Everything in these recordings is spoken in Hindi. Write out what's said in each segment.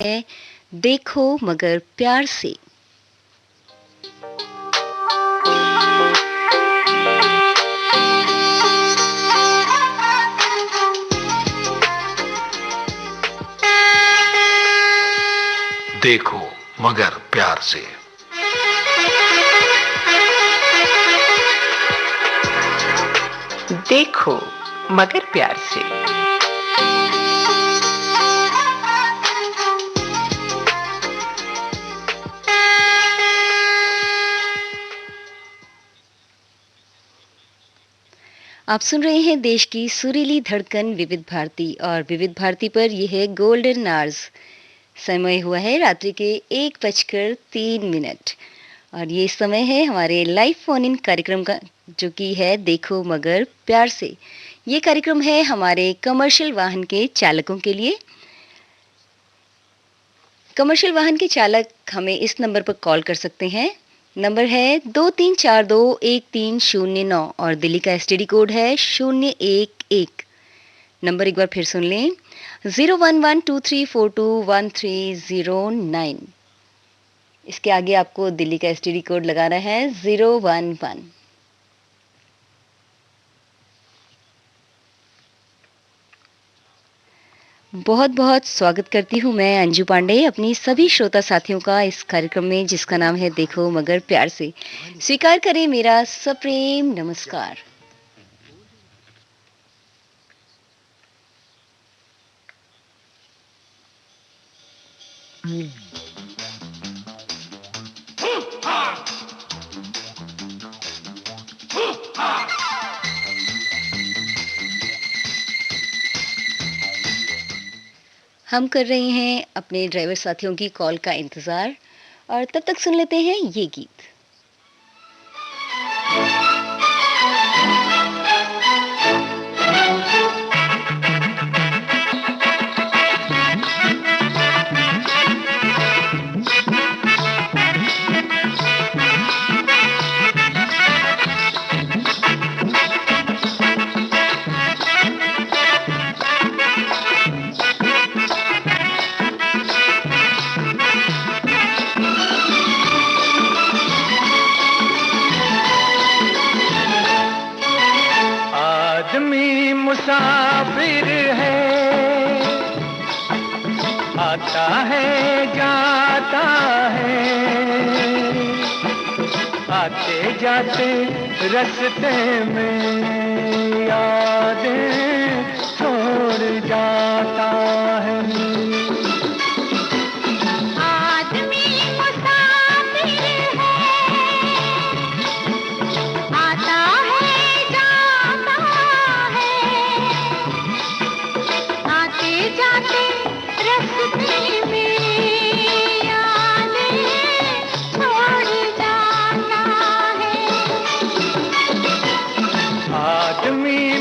है देखो मगर प्यार से। देखो मगर प्यार से। देखो मगर प्यार से। आप सुन रहे हैं देश की सुरीली धड़कन विविध भारती, और विविध भारती पर यह है गोल्डन आवर्स। समय हुआ है रात्रि के 1:03, और ये समय है हमारे लाइव फोन इन कार्यक्रम का, जो कि है देखो मगर प्यार से। ये कार्यक्रम है हमारे कमर्शियल वाहन के चालकों के लिए। कमर्शियल वाहन के चालक हमें इस नंबर पर कॉल कर सकते हैं। नंबर है 23421309 और दिल्ली का एसटीडी कोड है 011। नंबर एक बार फिर सुन लें, 011234213009। इसके आगे आपको दिल्ली का एसटीडी कोड लगाना है 011। बहुत बहुत स्वागत करती हूँ मैं अंजू पांडे अपनी सभी श्रोता साथियों का इस कार्यक्रम में, जिसका नाम है देखो मगर प्यार से। स्वीकार करें मेरा सप्रेम नमस्कार। हम कर रहे हैं अपने ड्राइवर साथियों की कॉल का इंतज़ार, और तब तक सुन लेते हैं ये गीत। आदमी मुसाफिर है, आता है जाता है, आते जाते रास्ते में यादें छोड़ जाता है।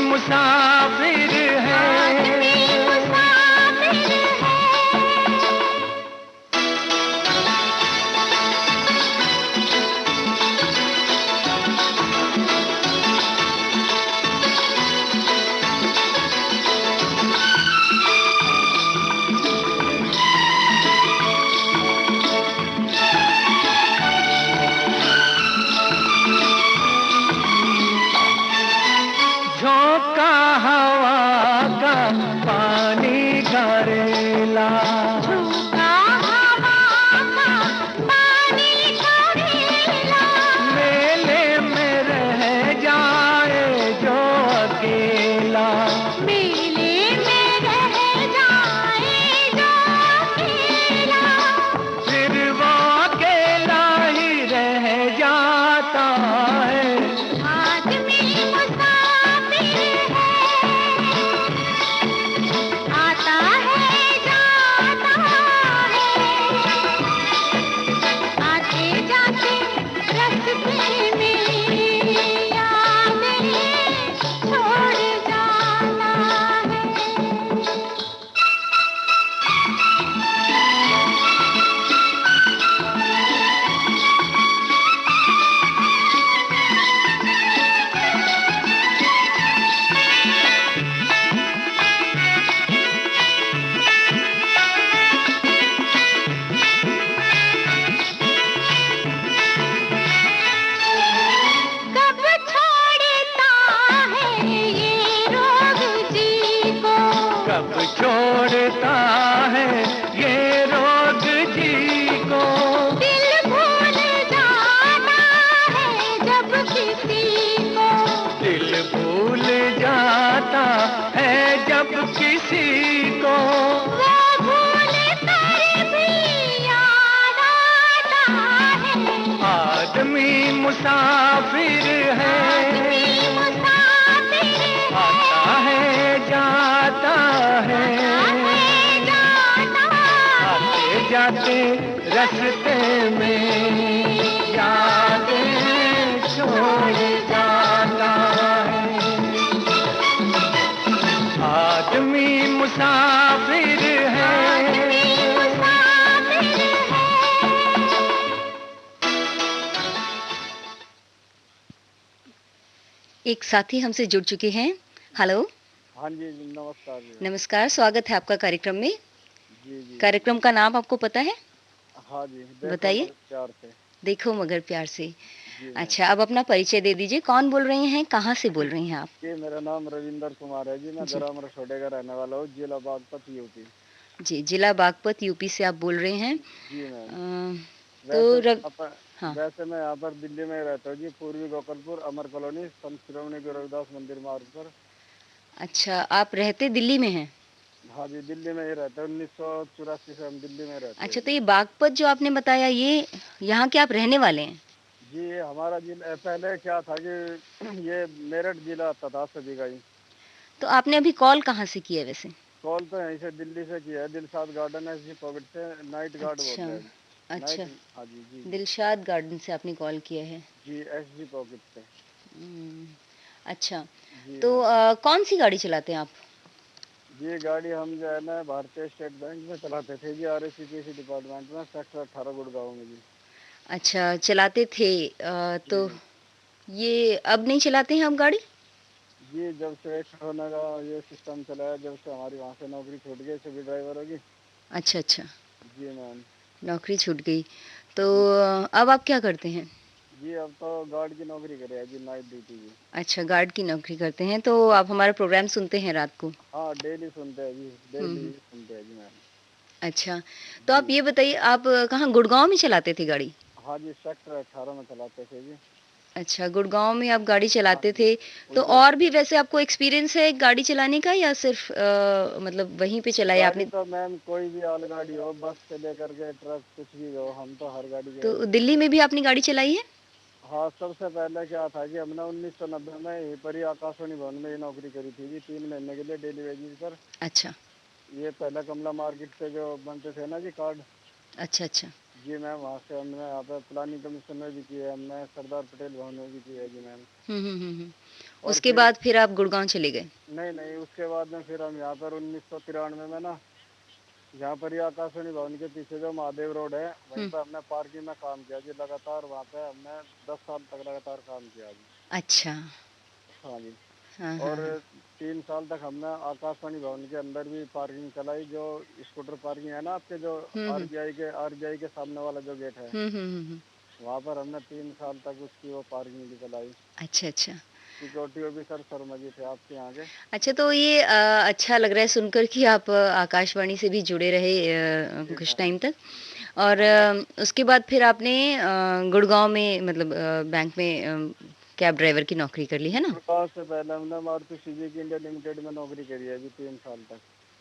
मुसाफिर है। मुसाफिर है, आता है जाता है, आते जाते रास्ते में यादें छोड़ जाता है। आदमी मुसाफिर है। एक साथी हमसे जुड़ चुके हैं। हेलो, हाँ जी, नमस्कार जी। नमस्कार, स्वागत है आपका कार्यक्रम में। जी, जी। कार्यक्रम का नाम आपको पता है? हाँ जी, देखो बताइए। मगर प्यार से। देखो मगर प्यार से। जी मैम। अच्छा, अब अपना परिचय दे दीजिए, कौन बोल रही हैं, कहाँ से बोल रही हैं आप? जी, मेरा नाम रविंदर कुमार है जी, मैं जी। ग्राम रसोड़े का रहने वाला हूँ, जिला बागपत यूपी। जी, जिला बागपत यूपी से आप बोल रहे हैं। जी मैम। तो वैसे रव यहाँ पर हाँ, वैसे मैं यहाँ पर दिल्ली में रहता हूँ जी, पूर्वी गोकलपुर अमर कॉलोनी संत शिरोमणि गुरु रविदास मंदिर मार्ग पर। अच्छा, आप रहते दिल्ली में हैं? हाँ जी, दिल्ली में ही रहता हूँ, 1984 से हम दिल्ली में रहते हैं अच्छा, तो जी। ये बागपत जो आपने बताया, ये यहाँ के आप रहने वाले हैं? जी, ये हमारा जिला पहले क्या था कि ये मेरठ जिला आता था सभी का ही। तो आपने अभी कॉल कहाँ से किया है वैसे? कॉल तो यहीं से दिल्ली से किया है, दिलशाद गार्डन एसजी पॉकेट से, नाइट गार्ड बोल अच्छा, रहे हैं। अच्छा, नाइट, हाँ जी, जी, जी। दिलशाद गार्डन से आपने कॉल किया है। जी, एसजी पॉकेट से। हुँ, अच्छा, जी तो मैम। कौन-सी गाड़ी चलाते हैं आप? ये गाड़ी हम जो है ना भारतीय स्टेट बैंक में चलाते थे जी, आरएससीपीसी डिपार्टमेंट में, सेक्टर 18 गुड़गांव में जी। अच्छा, चलाते थे जी तो मैम। ये अब नहीं चलाते हैं आप गाड़ी? जी, जब से कोरोना का ये सिस्टम चलाया, जब से हमारी वहाँ से नौकरी छूट गई सभी ड्राइवरों की। अच्छा, अच्छा, जी मैम। नौकरी छूट गई। तो जी। अब आप क्या करते हैं? जी, अब तो गार्ड की नौकरी करे है जी, नाइट ड्यूटी जी। अच्छा, गार्ड की नौकरी करते हैं, तो आप हमारा प्रोग्राम सुनते हैं रात को? हाँ, डेली सुनते हैं जी, हुँ, डेली हुँ। सुनते हैं जी मैम। अच्छा, तो आप जी। ये बताइए, आप कहाँ गुड़गाँव में चलाते थे गाड़ी? हाँ जी, सेक्टर 18 में चलाते थे जी। अच्छा, गुड़गाँव में आप गाड़ी हाँ चलाते जी, थे, तो उधर। और भी वैसे आपको एक्सपीरियंस है गाड़ी चलाने का, या सिर्फ़ मतलब वहीं पे चलाई गाड़ी आपने? तो मैम कोई भी आल गाड़ी हो, बस से लेकर के ट्रक कुछ भी हो, हम तो हर गाड़ी के। तो दिल्ली में भी आपने गाड़ी चलाई है? हाँ, सबसे पहले क्या था कि हमने 1990 में यहीं पर ही आकाशवाणी भवन में ही नौकरी करी थी जी, 3 महीने के लिए डेली वेजेस पर। अच्छा, ये पहले कमला मार्केट से जो बनते थे ना जी कार्ड। अच्छा, अच्छा। जी मैम, वहाँ से हमने यहाँ पे प्लानिंग कमीशन में भी किया है, हमने सरदार पटेल भवन में भी किया है जी मैम। हुँ, हुँ, हुँ, हुँ। और उसके फिर बाद फिर आप गुड़गाँव चले गए? नहीं नहीं, उसके बाद में फिर हम यहाँ पर 1993 में ना, यहाँ पर ही आकाशवाणी भवन के पीछे जो महादेव रोड है, वहीं हुँ, पर हमने पार्किंग में काम किया जी, लगातार वहाँ पे हमने 10 साल तक लगातार काम किया जी। अच्छा। हाँ जी। हाँ, हाँ, और हाँ। 3 साल तक हमने आकाशवाणी भवन के अंदर भी पार्किंग चलाई, जो स्कूटर पार्किंग है ना आपके, जो हुँ, हुँ। आरबीआई के सामने वाला जो गेट है, हुँ, हुँ, हुँ, हुँ। वहाँ पर हमने 3 साल तक उसकी वो पार्किंग भी चलाई। अच्छा, अच्छा। सिक्योरिटी ऑफिसर शर्मा जी थे आपके यहाँ के। अच्छा, तो ये अच्छा लग रहा है सुनकर कि आप आकाशवाणी से भी जुड़े रहे जी कुछ मैम। टाइम तक, और हाँ उसके बाद फिर आपने गुड़गाँव में मतलब बैंक में कैब ड्राइवर की नौकरी कर ली, है ना? गुड़गांव से पहले हमने मारुति सुजुकी इंडिया लिमिटेड में नौकरी करी है जी, 3 साल तक।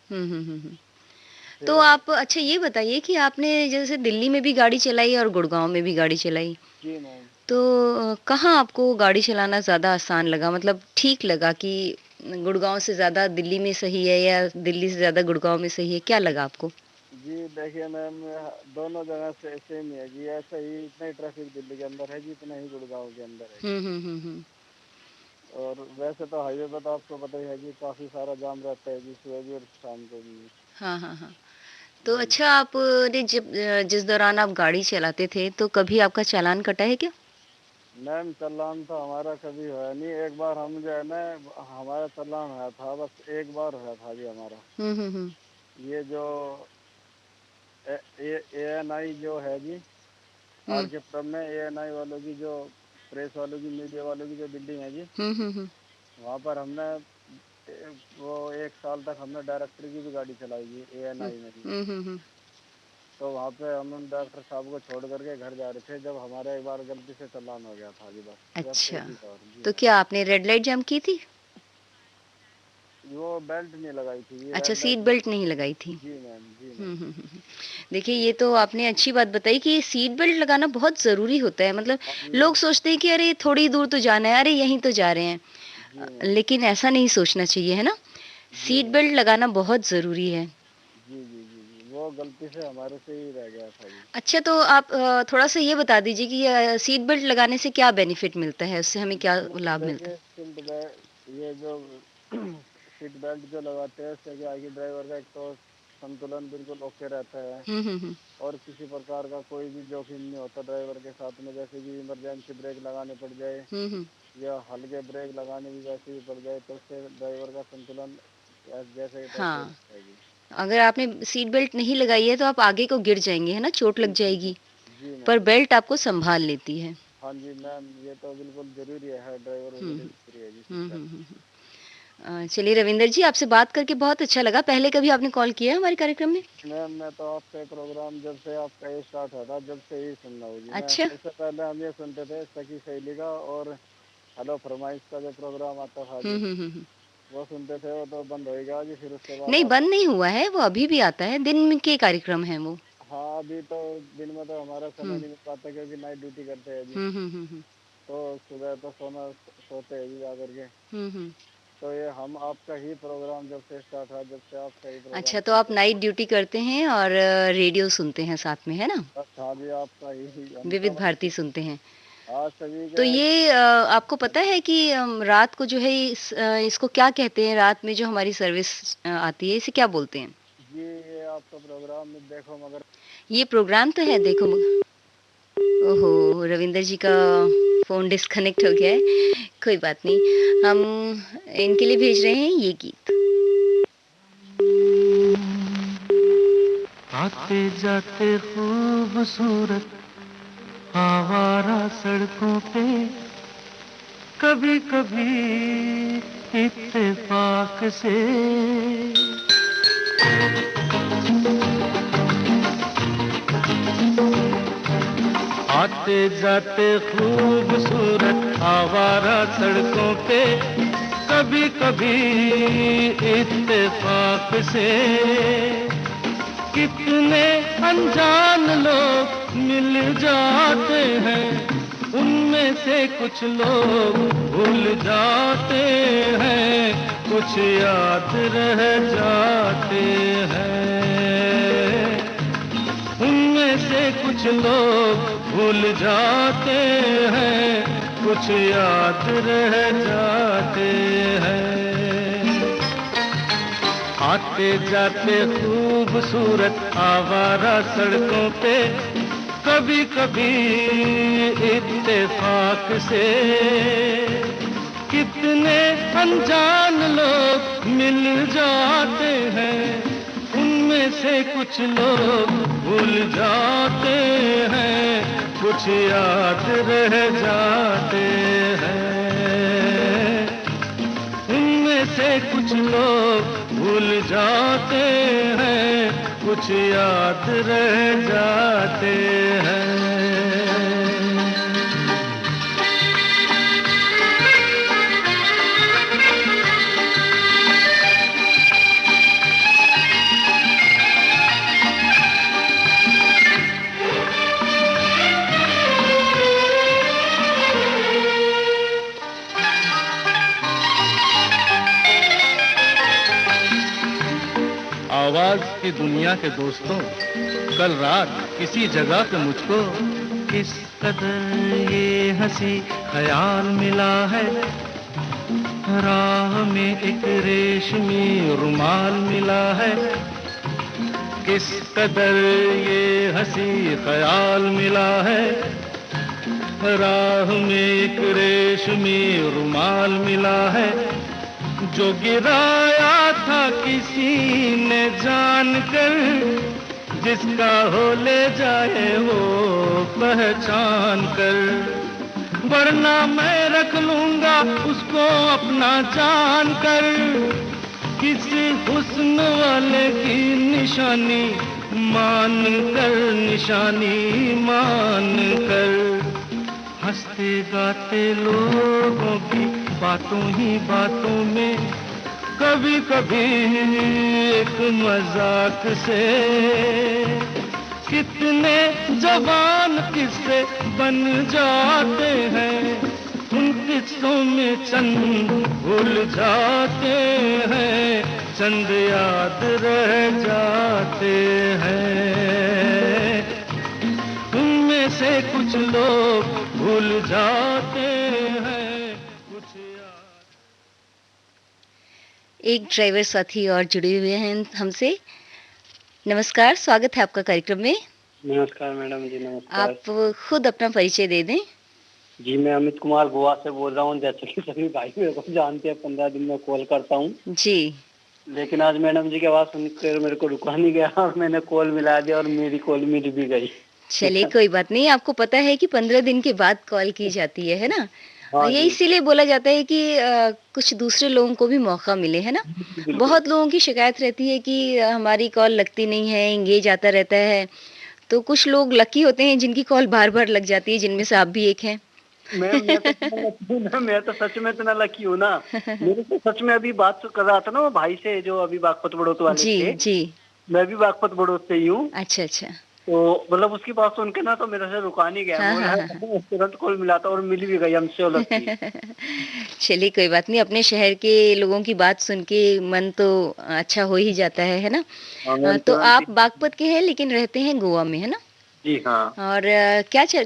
हुँ, हुँ, हुँ, हुँ। तो फिर हम। आप अच्छा ये बताइए कि आपने जैसे दिल्ली में भी गाड़ी चलाई और गुड़गाँव में भी गाड़ी चलाई, जी मैम। तो कहाँ आपको गाड़ी चलाना ज़्यादा आसान लगा? मतलब ठीक लगा कि गुड़गाँव से ज़्यादा दिल्ली में सही है, या दिल्ली से ज़्यादा गुड़गाँव में सही है, क्या लगा आपको? जी देखिए मैम, दोनों जगह से सेम ही है जी, ऐसा ही इतना ही ट्रैफिक दिल्ली के अंदर है जी, इतना ही गुड़गांव के अंदर है जी। हुँ, हुँ, हुँ, हुँ। और वैसे तो हाईवे पर तो आपको पता ही है जी, काफ़ी सारा जाम रहता है जी, सुबह भी और शाम को भी। हाँ, हाँ, हाँ। तो जी। अच्छा, आपने जब जिस दौरान आप गाड़ी चलाते थे, तो कभी आपका चालान कटा है क्या? मैम, चालान तो हमारा कभी हुआ नहीं, एक बार हम जो है ना, हमारा चालान हुआ था, बस एक बार हुआ था जी हमारा। हुँ, हुँ, हुँ। ये जो एएनआई जो है जी, हुँ। आर के पुरम में एएनआई वालों की जो, प्रेस वालों की, मीडिया वालों की जो बिल्डिंग है जी, हुँ, हुँ, हुँ। वहाँ पर हमने वो 1 साल तक हमने डायरेक्टर की भी गाड़ी चलाई जी, हुँ। एएनआई में जी। हुँ, हुँ, हुँ। तो वहाँ पे हम उन डॉक्टर साहब को छोड़ करके घर जा रहे थे, जब हमारा एक बार गलती से चालान हो गया था जी, बस सिर्फ अच्छा, एक ही बार जी तो मैम। क्या आपने रेड लाइट जंप की थी? वो बेल्ट नहीं लगाई थी, ये अच्छा, हेड सीट लाइट। बेल्ट नहीं लगाई थी। जी मैम, जी मैम। देखिए, ये तो आपने अच्छी बात बताई कि सीट बेल्ट लगाना बहुत ज़रूरी होता है। मतलब हाँ जी लोग सोचते हैं कि अरे थोड़ी दूर तो जाना है, अरे यहीं तो जा रहे हैं। जी मैम। लेकिन ऐसा नहीं सोचना चाहिए, है ना? जी सीट मैम। बेल्ट लगाना बहुत ज़रूरी है। जी जी जी जी, वो गलती से हमारे से ही रह गया था जी। अच्छा, तो आप थोड़ा-सा ये बता दीजिए कि सीट बेल्ट लगाने से क्या बेनिफिट मिलता है? उससे हमें क्या लाभ मिलता है? देखिए सीट बेल्ट, ये जो सीट बेल्ट जो लगाते हैं इससे क्या है कि ड्राइवर का एक तो संतुलन बिल्कुल ओके रहता है, हुँ, हुँ, हुँ। और किसी प्रकार का कोई भी जोखिम नहीं होता ड्राइवर के साथ में, जैसे कि इमरजेंसी ब्रेक लगाने पड़ जाए हुँ, हुँ। या हल्के ब्रेक लगाने भी वैसे ही पड़ जाए, तो उससे ड्राइवर का संतुलन जैसे तैसे हाँ, रहता है जी। अगर आपने सीट बेल्ट नहीं लगाई है तो आप आगे को गिर जाएँगे, है ना? चोट लग बिल्कुल जाएगी। मैम। जी पर मैम। बेल्ट आपको सँभाल लेती है। हाँ जी मैम, ये तो बिल्कुल जरूरी है, हर ड्राइवर के हुँ, लिए हुँ। जरूरी है जी हुँ, शिक्षा। हुँ, हुँ, हुँ। चलिए रविंदर जी, आपसे बात करके बहुत अच्छा लगा। पहले कभी आपने कॉल किया है हमारे कार्यक्रम में? मैम मैं तो आपका प्रोग्राम जब से आपका ये स्टार्ट हुआ था जब से ही सुन रहा हूँ जी। मैं अच्छा। सबसे पहले हम ये सुनते थे सखी सहेली का, और हेलो फरमाइश का जो प्रोग्राम आता था हुँ, जी, हुँ, हुँ, हुँ। वो सुनते थे। वो तो बंद हो गया जी, फिर उसके बाद नहीं, आप। बंद नहीं हुआ है, वो अभी भी आता है, दिन में के कार्यक्रम हैं वो। हाँ, अभी तो दिन में तो हमारा समय हुँ। नहीं मिल पाता क्योंकि नाइट ड्यूटी करते हैं जी। हुँ, हुँ, हुँ, हुँ। तो सुबह तो सोते हैं जी जाकर के। हुँ, हुँ। तो ये हम आपका ही प्रोग्राम जब से स्टार्ट हुआ, जब से आपका ही प्रोग्राम अच्छा, तो आप सुनते हैं। नाइट ड्यूटी करते हैं और रेडियो सुनते हैं साथ में, है ना? बस हाँ जी, आपका ही हम विविध सब भारती सुनते हैं। आज सभी तो के। ये आपको पता है कि रात को जो है इसको क्या कहते हैं? रात में जो हमारी सर्विस आती है, इसे क्या बोलते हैं? जी, ये आपका प्रोग्राम में देखो मगर। ये प्रोग्राम तो है देखो ओहो! रविंदर जी का फ़ोन डिस्कनेक्ट हो गया है। कोई बात नहीं, हम इनके लिए भेज रहे हैं ये गीत। आते जाते खूबसूरत आवारा सड़कों पे, कभी कभी इत्तेफाक से आते जाते खूबसूरत आवारा सड़कों पे, कभी कभी इत्तेफाक से कितने अनजान लोग मिल जाते हैं, उनमें से कुछ लोग भूल जाते हैं, कुछ याद रह जाते हैं। उनमें से कुछ लोग भूल जाते हैं, कुछ याद रह जाते हैं। आते जाते खूबसूरत आवारा सड़कों पे, कभी कभी इत्तेफाक से कितने अनजान लोग मिल जाते हैं, उनमें से कुछ लोग भूल जाते हैं, कुछ याद रह जाते हैं। उनमें से कुछ लोग भूल जाते हैं, कुछ याद रह जाते हैं। आवाज की दुनिया के दोस्तों, कल रात किसी जगह पे मुझको किस कदर ये हंसी ख्याल मिला है, राह में एक रेशमी रुमाल मिला है। किस कदर ये हंसी ख्याल मिला है, राह में एक रेशमी रुमाल मिला है, जो गिराया था किसी ने जानकर, जिसका हो ले जाए वो पहचान कर, वरना मैं रख लूंगा उसको अपना जान कर। किसी हुस्न वाले की निशानी मान कर, निशानी मान कर, हंसते गाते लोगों की बातों ही बातों में कभी कभी एक मजाक से कितने जवान किस्से बन जाते हैं, उन किस्सों में चंद भूल जाते हैं, चंद याद रह जाते हैं, उनमें से कुछ लोग भूल जाते हैं, कुछ याद। एक ड्राइवर साथी और जुड़े हुए हैं हमसे। नमस्कार, स्वागत है आपका कार्यक्रम में। नमस्कार मैडम जी, नमस्कार। आप खुद अपना परिचय दे दें। जी, मैं अमित कुमार गोवा से बोल रहा हूँ। जैसे कि सभी भाई मेरे को जानते हैं, 15 दिन में कॉल करता हूँ। जी। लेकिन आज मैडम जी की आवाज़ सुनकर मेरे को रुका नहीं गया और मैंने कॉल मिला दिया और मेरी कॉल मिल भी गई। चलिए कोई बात नहीं, आपको पता है कि 15 दिन के बाद कॉल की जाती है ना? हाँ ये जी। इसीलिए बोला जाता है कि कुछ दूसरे लोगों को भी मौका मिले, है ना? बिल्कुल। बहुत लोगों की शिकायत रहती है कि हमारी कॉल लगती नहीं है, एंगेज आता रहता है। तो कुछ लोग लकी होते हैं जिनकी कॉल बार-बार लग जाती है, जिनमें से आप भी एक हैं। मैं तो सच में इतना लकी हूँ ना। मेरे को सच में अभी बात कर रहा था ना वो भाई से, जो अभी बागपत बड़ौत वाले जी, थे। जी। मैं भी बागपत बड़ौत से ही हूँ। अच्छा, अच्छा। तो मतलब उसकी बात सुन के ना तो मेरे से रुका नहीं गया। हाँ, बोला हाँ, हाँ। तुरंत कॉल मिला था और मिल भी गई हमसे अलग थी। चलिए कोई बात नहीं, अपने शहर के लोगों की बात सुन के मन तो अच्छा हो ही जाता है ना? हाँ मैम, तो तुरंत आप ही। बागपत के हैं लेकिन रहते हैं गोवा में, है ना? जी हाँ। और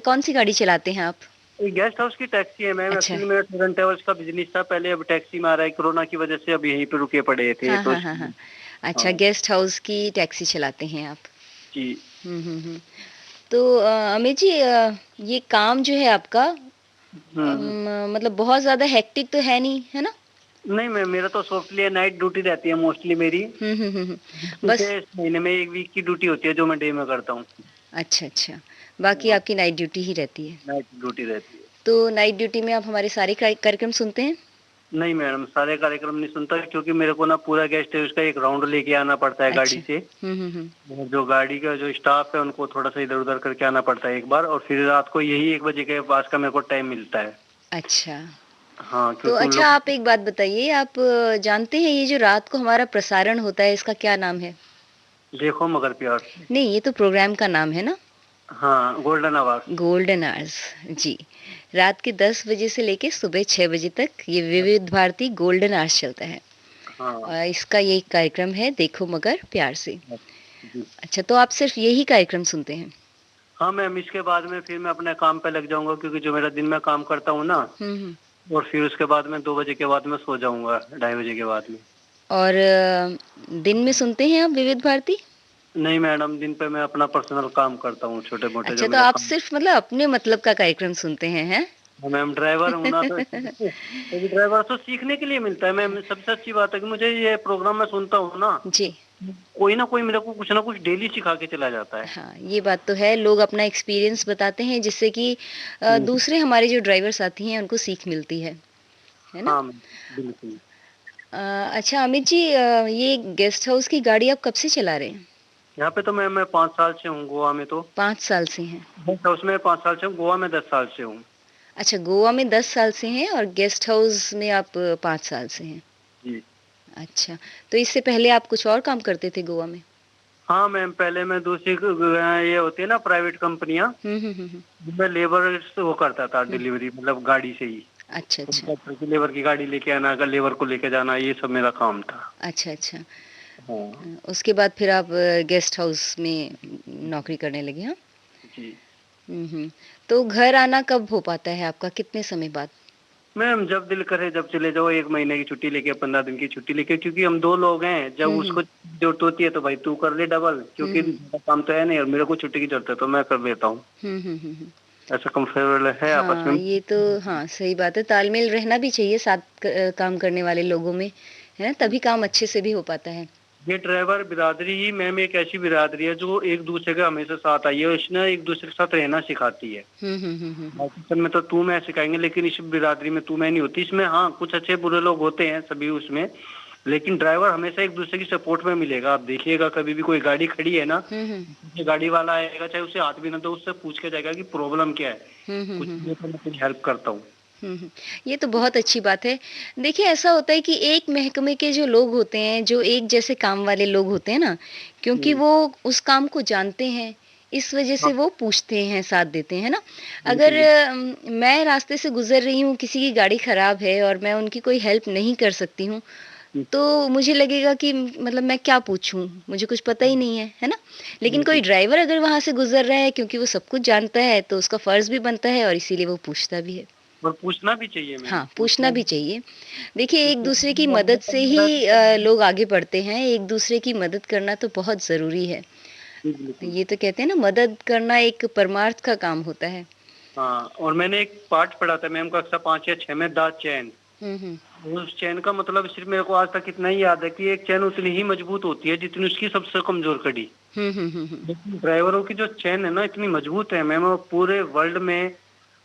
कौन-सी गाड़ी चलाते हैं आप? ये गेस्ट हाउस की टैक्सी है मैम। अच्छा। एक्चुअली मेरा टूर एंड ट्रैवल्स का बिजनेस था पहले, अब टैक्सी में आ रहा है। कोरोना की वजह से अब यहीं पे रुके पड़े थे हाँ, तो। हाँ, हाँ, हाँ। अच्छा, हाँ गेस्ट हाउस की टैक्सी चलाते हैं आप। जी। हुँ। तो अमित जी, ये काम जो है आपका हम्म। मतलब बहुत ज़्यादा हेक्टिक तो है नहीं, है ना? नहीं मैम, मेरा तो सॉफ्टवेयर नाइट ड्यूटी रहती है मोस्टली मेरी। हुँ। बस जैसे महीने में एक वीक की ड्यूटी होती है जो मैं डे में करता हूँ। अच्छा, अच्छा। बाकी हाँ, आपकी नाइट ड्यूटी ही रहती है। नाइट ड्यूटी रहती है। तो नाइट ड्यूटी में आप हमारे सारे कार्यक्रम सुनते हैं? नहीं मैडम, सारे कार्यक्रम नहीं सुनता क्योंकि मेरे को ना पूरा गेस्ट हाउस का एक राउंड लेके आना पड़ता है गाड़ी अच्छा। से। हुँ। और जो गाड़ी का जो स्टाफ है उनको थोड़ा सा इधर उधर करके आना पड़ता है एक बार, और फिर रात को यही 1 बजे के पास का मेरे को टाइम मिलता है। अच्छा। हाँ, तो क्योंकि उन अच्छा, लोग। आप एक बात बताइए, आप जानते हैं ये जो रात को हमारा प्रसारण होता है, इसका क्या नाम है? देखो मगर प्यार से। नहीं, ये तो प्रोग्राम का नाम है ना? हाँ, गोल्डन आवाज। Golden hours. जी। रात के 10 बजे से लेके सुबह 6 बजे तक ये विविध भारती गोल्डन आवर्स चलता है। हाँ और इसका ये कार्यक्रम है देखो मगर प्यार से। जी। अच्छा, तो आप सिर्फ़ यही कार्यक्रम सुनते हैं? हाँ मैम, इसके बाद में फिर मैं अपने काम पे लग जाऊंगा क्योंकि जो मेरा दिन में काम करता हूँ ना, हुँ। और फिर उसके बाद में 2 बजे के बाद में सो जाऊंगा, 2:30 बजे के बाद में। और दिन में सुनते हैं आप विविध भारती? नहीं मैडम, दिन पे मैं अपना पर्सनल काम करता हूँ, छोटे मोटे जो अच्छा, तो मेरा आप काम। सिर्फ़ मतलब अपने मतलब का कार्यक्रम सुनते हैं? हाँ, मैम ड्राइवर हूँ ना तो ड्राइवर तो सीखने के लिए मिलता है मैम। सबसे अच्छी बात है कि मुझे ये प्रोग्राम में सुनता हूँ ना, जी। कोई ना कोई मेरे को कुछ ना कुछ डेली सिखा के चला जाता है। हाँ, ये बात तो है, लोग अपना एक्सपीरियंस बताते हैं जिससे कि हम्म। दूसरे हमारे जो ड्राइवर साथी हैं उनको सीख मिलती है ना? हाँ मैम, बिल्कुल। अच्छा अमित जी, ये गेस्ट हाउस की गाड़ी आप कब से चला रहे हैं? यहाँ पे तो मैं 5 साल से हूँ गोवा में। तो 5 साल से हैं। गेस्ट हाउस में 5 साल से हूँ, गोवा में 10 साल से हूँ। अच्छा, गोवा में 10 साल से हैं और गेस्ट हाउस में आप 5 साल से हैं। जी। अच्छा, तो इससे पहले आप कुछ और काम करते थे गोवा में? हाँ मैम, पहले मैं दूसरी ये होती है ना प्राइवेट कंपनियां, हुँ। मैं लेबर वो करता था, डिलीवरी मतलब गाड़ी से ही। अच्छा। ट्रैक्टर की लेबर की गाड़ी लेके आना, अगर लेबर को लेके जाना, ये सब मेरा काम था। अच्छा। हाँ उसके बाद फिर आप गेस्ट हाउस में नौकरी करने लगे, हाँ? जी। हुँ। तो घर आना कब हो पाता है आपका, कितने समय बाद? मैम जब दिल करे जब चले जाओ, 1 महीने की छुट्टी लेके, 15 दिन की छुट्टी लेके, क्योंकि हम 2 लोग हैं। जब हुँ। उसको जरूरत होती है तो भाई तू कर ले डबल, क्योंकि हुँ। मेरा काम तो है नहीं और मेरे को छुट्टी की जरूरत है तो मैं कर लेता हूँ। हुँ। ऐसा कंफर्टेबल है आपस हाँ, में। ये तो हाँ, सही बात है, तालमेल रहना भी चाहिए साथ काम करने वाले लोगों में, है ना? तभी काम अच्छे से भी हो पाता है। ये ड्राइवर बिरादरी ही मैम एक ऐसी बिरादरी है जो एक दूसरे के हमेशा साथ आई है और इसने एक दूसरे के साथ रहना सिखाती है। हुँ। पाकिस्तान में तो तू मैं सिखाएंगे, लेकिन इस बिरादरी में तू मैं नहीं होती। इसमें हाँ कुछ अच्छे बुरे लोग होते हैं सभी उसमें, लेकिन ड्राइवर हमेशा एक दूसरे की सपोर्ट में मिलेगा। आप देखिएगा कभी भी कोई गाड़ी खड़ी है ना, हुँ। ये गाड़ी वाला आएगा, चाहे उसे हाथ भी ना दो, उससे पूछ के जाएगा कि प्रॉब्लम क्या है, कुछ भी तो मैं तेरी हेल्प करता हूँ। ये तो बहुत अच्छी बात है। देखिए ऐसा होता है कि एक महकमे के जो लोग होते हैं, जो एक जैसे काम वाले लोग होते हैं ना, क्योंकि हम्म। वो उस काम को जानते हैं, इस वजह हाँ, से वो पूछते हैं, साथ देते हैं, है ना? अगर बिल्कुल। मैं रास्ते से गुज़र रही हूँ, किसी की गाड़ी खराब है और मैं उनकी कोई हेल्प नहीं कर सकती हूँ, हम्म, तो मुझे लगेगा कि मतलब मैं क्या पूछूँ? मुझे कुछ पता ही नहीं है ना? लेकिन कोई बिल्कुल। ड्राइवर अगर वहाँ से गुज़र रहा है, क्योंकि वो सब कुछ जानता है, तो उसका फ़र्ज़ भी बनता है और इसीलिए वो पूछता भी है। और पूछना भी चाहिए मैम, हाँ, पूछना पूछना भी भी चाहिए। देखिए चाहिए। एक-दूसरे की वो हमें मदद से पता लगा ही कि लोग आगे बढ़ते हैं, एक-दूसरे की मदद करना तो बहुत ज़रूरी है। जी, बिल्कुल। ये तो कहते हैं ना, मदद करना एक परमार्थ का काम होता है। हाँ, और मैंने एक पाठ पढ़ा था मैम कक्षा 5 या 6 में, द चैन। हुँ, हुँ। उस चैन का मतलब सिर्फ मेरे को आज तक इतना ही याद है कि एक चैन उतनी ही मजबूत होती है जितनी उसकी सबसे कमजोर कड़ी। हुँ, हुँ, हुँ, हुँ। लेकिन ड्राइवरों की जो चेन है ना इतनी मजबूत है मैम, और पूरे वर्ल्ड में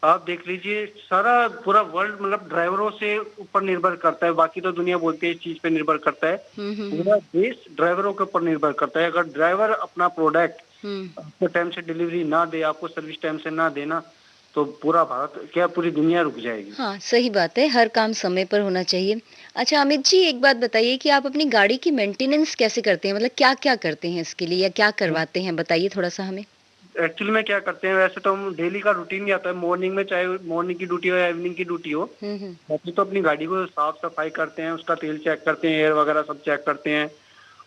आप देख लीजिए, सारा पूरा वर्ल्ड मतलब ड्राइवरों से ऊपर निर्भर करता है। बाकी तो दुनिया बोलती है इस चीज पे निर्भर करता है, हुँ, हुँ, हुँ। पूरा देश ड्राइवरों के ऊपर निर्भर करता है। अगर ड्राइवर अपना प्रोडक्ट हुँ। आपको टाइम से डिलीवरी ना दे, आपको सर्विस टाइम से ना देना, तो पूरा भारत क्या पूरी दुनिया रुक जाएगी। हाँ, सही बात है, हर काम समय पर होना चाहिए। अच्छा अमित जी, एक बात बताइए कि आप अपनी गाड़ी की मेंटेनेंस कैसे करते हैं? मतलब क्या-क्या करते हैं इसके लिए या क्या करवाते हैं? बताइए थोड़ा-सा हमें। एक्चुअली में क्या करते हैं, वैसे तो हम डेली का रूटीन ही आता है मॉर्निंग में, चाहे मॉर्निंग की ड्यूटी हो या इवनिंग की ड्यूटी हो। हुँ, हुँ। बाकी तो अपनी गाड़ी को साफ सफाई करते हैं, उसका तेल चेक करते हैं, एयर वगैरह सब चेक करते हैं,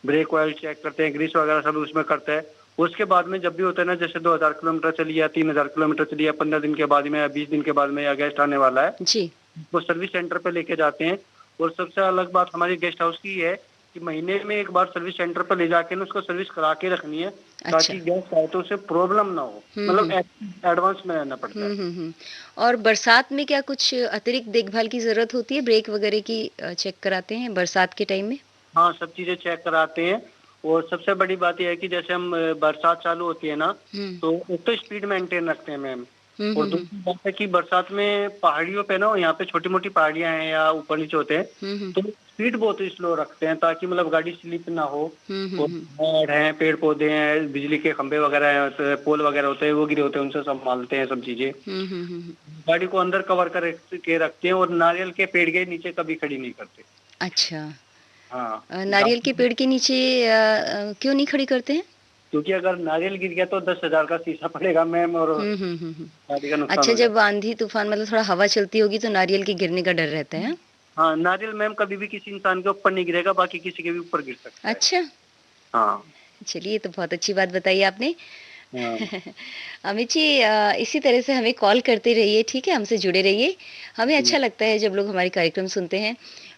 ब्रेक ऑयल चेक करते हैं, ग्रीस वगैरह सब उसमें करते हैं। उसके बाद में जब भी होता है ना, जैसे 2000 किलोमीटर चली या 3000 किलोमीटर चली या 15 दिन के बाद में या 20 दिन के बाद में या गेस्ट आने वाला है, जी। वो सर्विस सेंटर पे लेके जाते हैं। और सबसे अलग बात हमारी गेस्ट हाउस की है कि महीने में एक बार सर्विस सेंटर पे ले जाके ना उसको सर्विस करा के रखनी है, अच्छा। ताकि गेस्ट आए तो उसे प्रॉब्लम ना हो। हुँ, मतलब हुँ। एडवांस में रहना पड़ता हुँ, है। हुँ, हुँ। और बरसात में क्या कुछ अतिरिक्त देखभाल की ज़रूरत होती है? ब्रेक वगैरह की चेक कराते हैं बरसात के टाइम में? हाँ, सब चीज़ें चेक कराते हैं। और सबसे बड़ी बात ये है कि जैसे हम बरसात चालू होती है ना, हुँ। तो एक तो स्पीड मेंटेन रखते हैं मैम। हुँ, और हुँ, हुँ। दूसरी बात है कि बरसात में पहाड़ियों पे ना, यहाँ पे छोटी-मोटी पहाड़ियाँ हैं या ऊपर-नीचे होते हैं, हुँ, हुँ। तो स्पीड बहुत स्लो रखते हैं ताकि मतलब गाड़ी स्लिप ना हो। हुँ, हुँ, और हुँ। पेड़ हैं, पेड़-पौधे हैं, बिजली के खंभे वगैरह हैं, तो पोल वगैरह होते हैं, वो गिरे होते हैं, उनसे संभालते हैं सब चीज़ें। हुँ, हुँ, हुँ, हुँ। गाड़ी को अंदर कवर कर के रखते हैं, और नारियल के पेड़ के नीचे कभी खड़ी नहीं करते। अच्छा। हाँ, नारियल के गाड़ी पेड़ के नीचे क्यों नहीं खड़ी करते हैं? क्योंकि अगर नारियल गिर गया तो 10,000 का शीशा पड़ेगा मैम, और हुँ, हुँ, हुँ, हुँ। गाड़ी का नुकसान अच्छा हो जब जाएगा। आंधी-तूफ़ान मतलब थोड़ा हवा चलती होगी तो नारियल के गिरने का डर रहता है, हाँ? हाँ, नारियल मैम कभी भी किसी इंसान के ऊपर नहीं गिरेगा, बाकी किसी के भी ऊपर गिर सकता है। अच्छा, हाँ, चलिए ये तो बहुत अच्छी बात बताई आपने। हाँ। अमित जी इसी तरह से हमें कॉल करते रहिए, ठीक है? हमसे जुड़े रहिए। हमें हुँ। अच्छा लगता है जब लोग हमारे कार्यक्रम सुनते हैं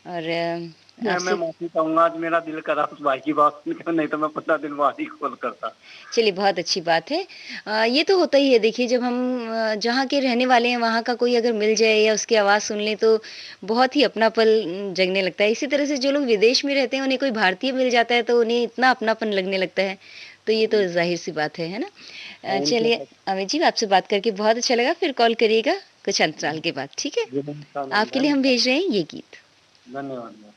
और मैं आपसे माफ़ी चाहूँगा, आज मेरा दिल करा उस भाई की बात सुनकर, नहीं तो मैं 15 दिन बाद ही कॉल करता। चलिए बहुत अच्छी बात है। ये तो होता ही है देखिए जब हम जहाँ के रहने वाले हैं वहाँ का कोई अगर मिल जाए या उसकी आवाज़ सुन लें तो बहुत ही अपनापन जगने लगता है। इसी तरह से जो लोग विदेश में रहते हैं उन्हें कोई भारतीय मिल जाता है तो उन्हें इतना अपनापन लगने लगता है। तो ये तो ज़ाहिर-सी बात है ना? हाँ, उनके चलिए साथ अमित जी आपसे बात करके बहुत अच्छा लगा। फिर कॉल करिएगा कुछ अंतराल के बाद, ठीक है? आपके लिए मैम, हम भेज रहे हैं ये गीत। धन्यवाद मैम।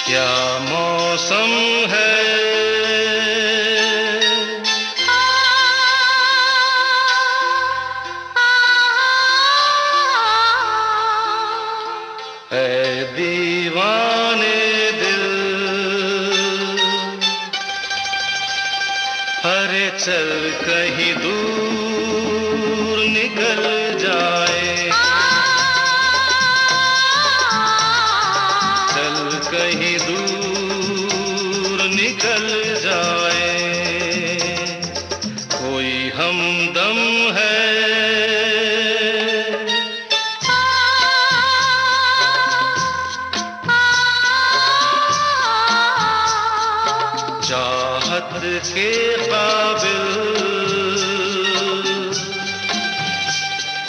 क्या मौसम है ऐ दीवाने दिल, अरे चल कहीं दूर निकल जाए, चल कहीं दूर निकल जाए, कोई हमदम है के काबिल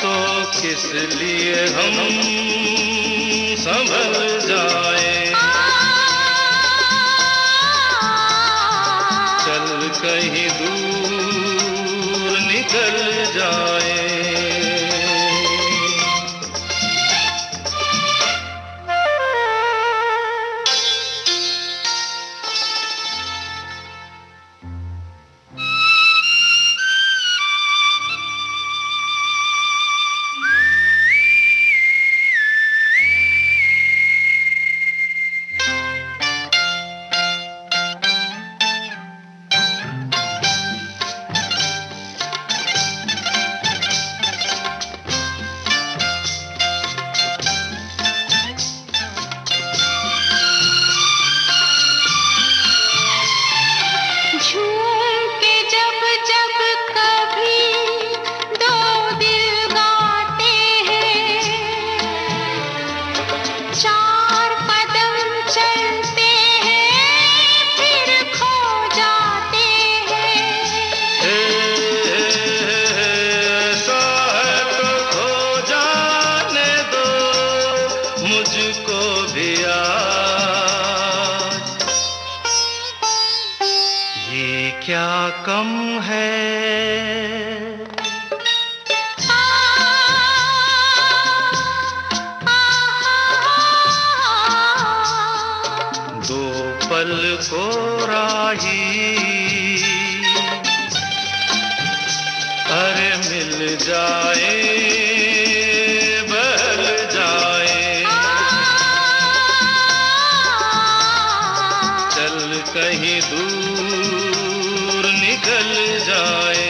तो किस लिए हम संभल जाए, चल कहीं दूर निकल जाए। कम है दो पल को राही, अरे मिल जाए बहल जाए, चल कहीं दूर निकल जाए।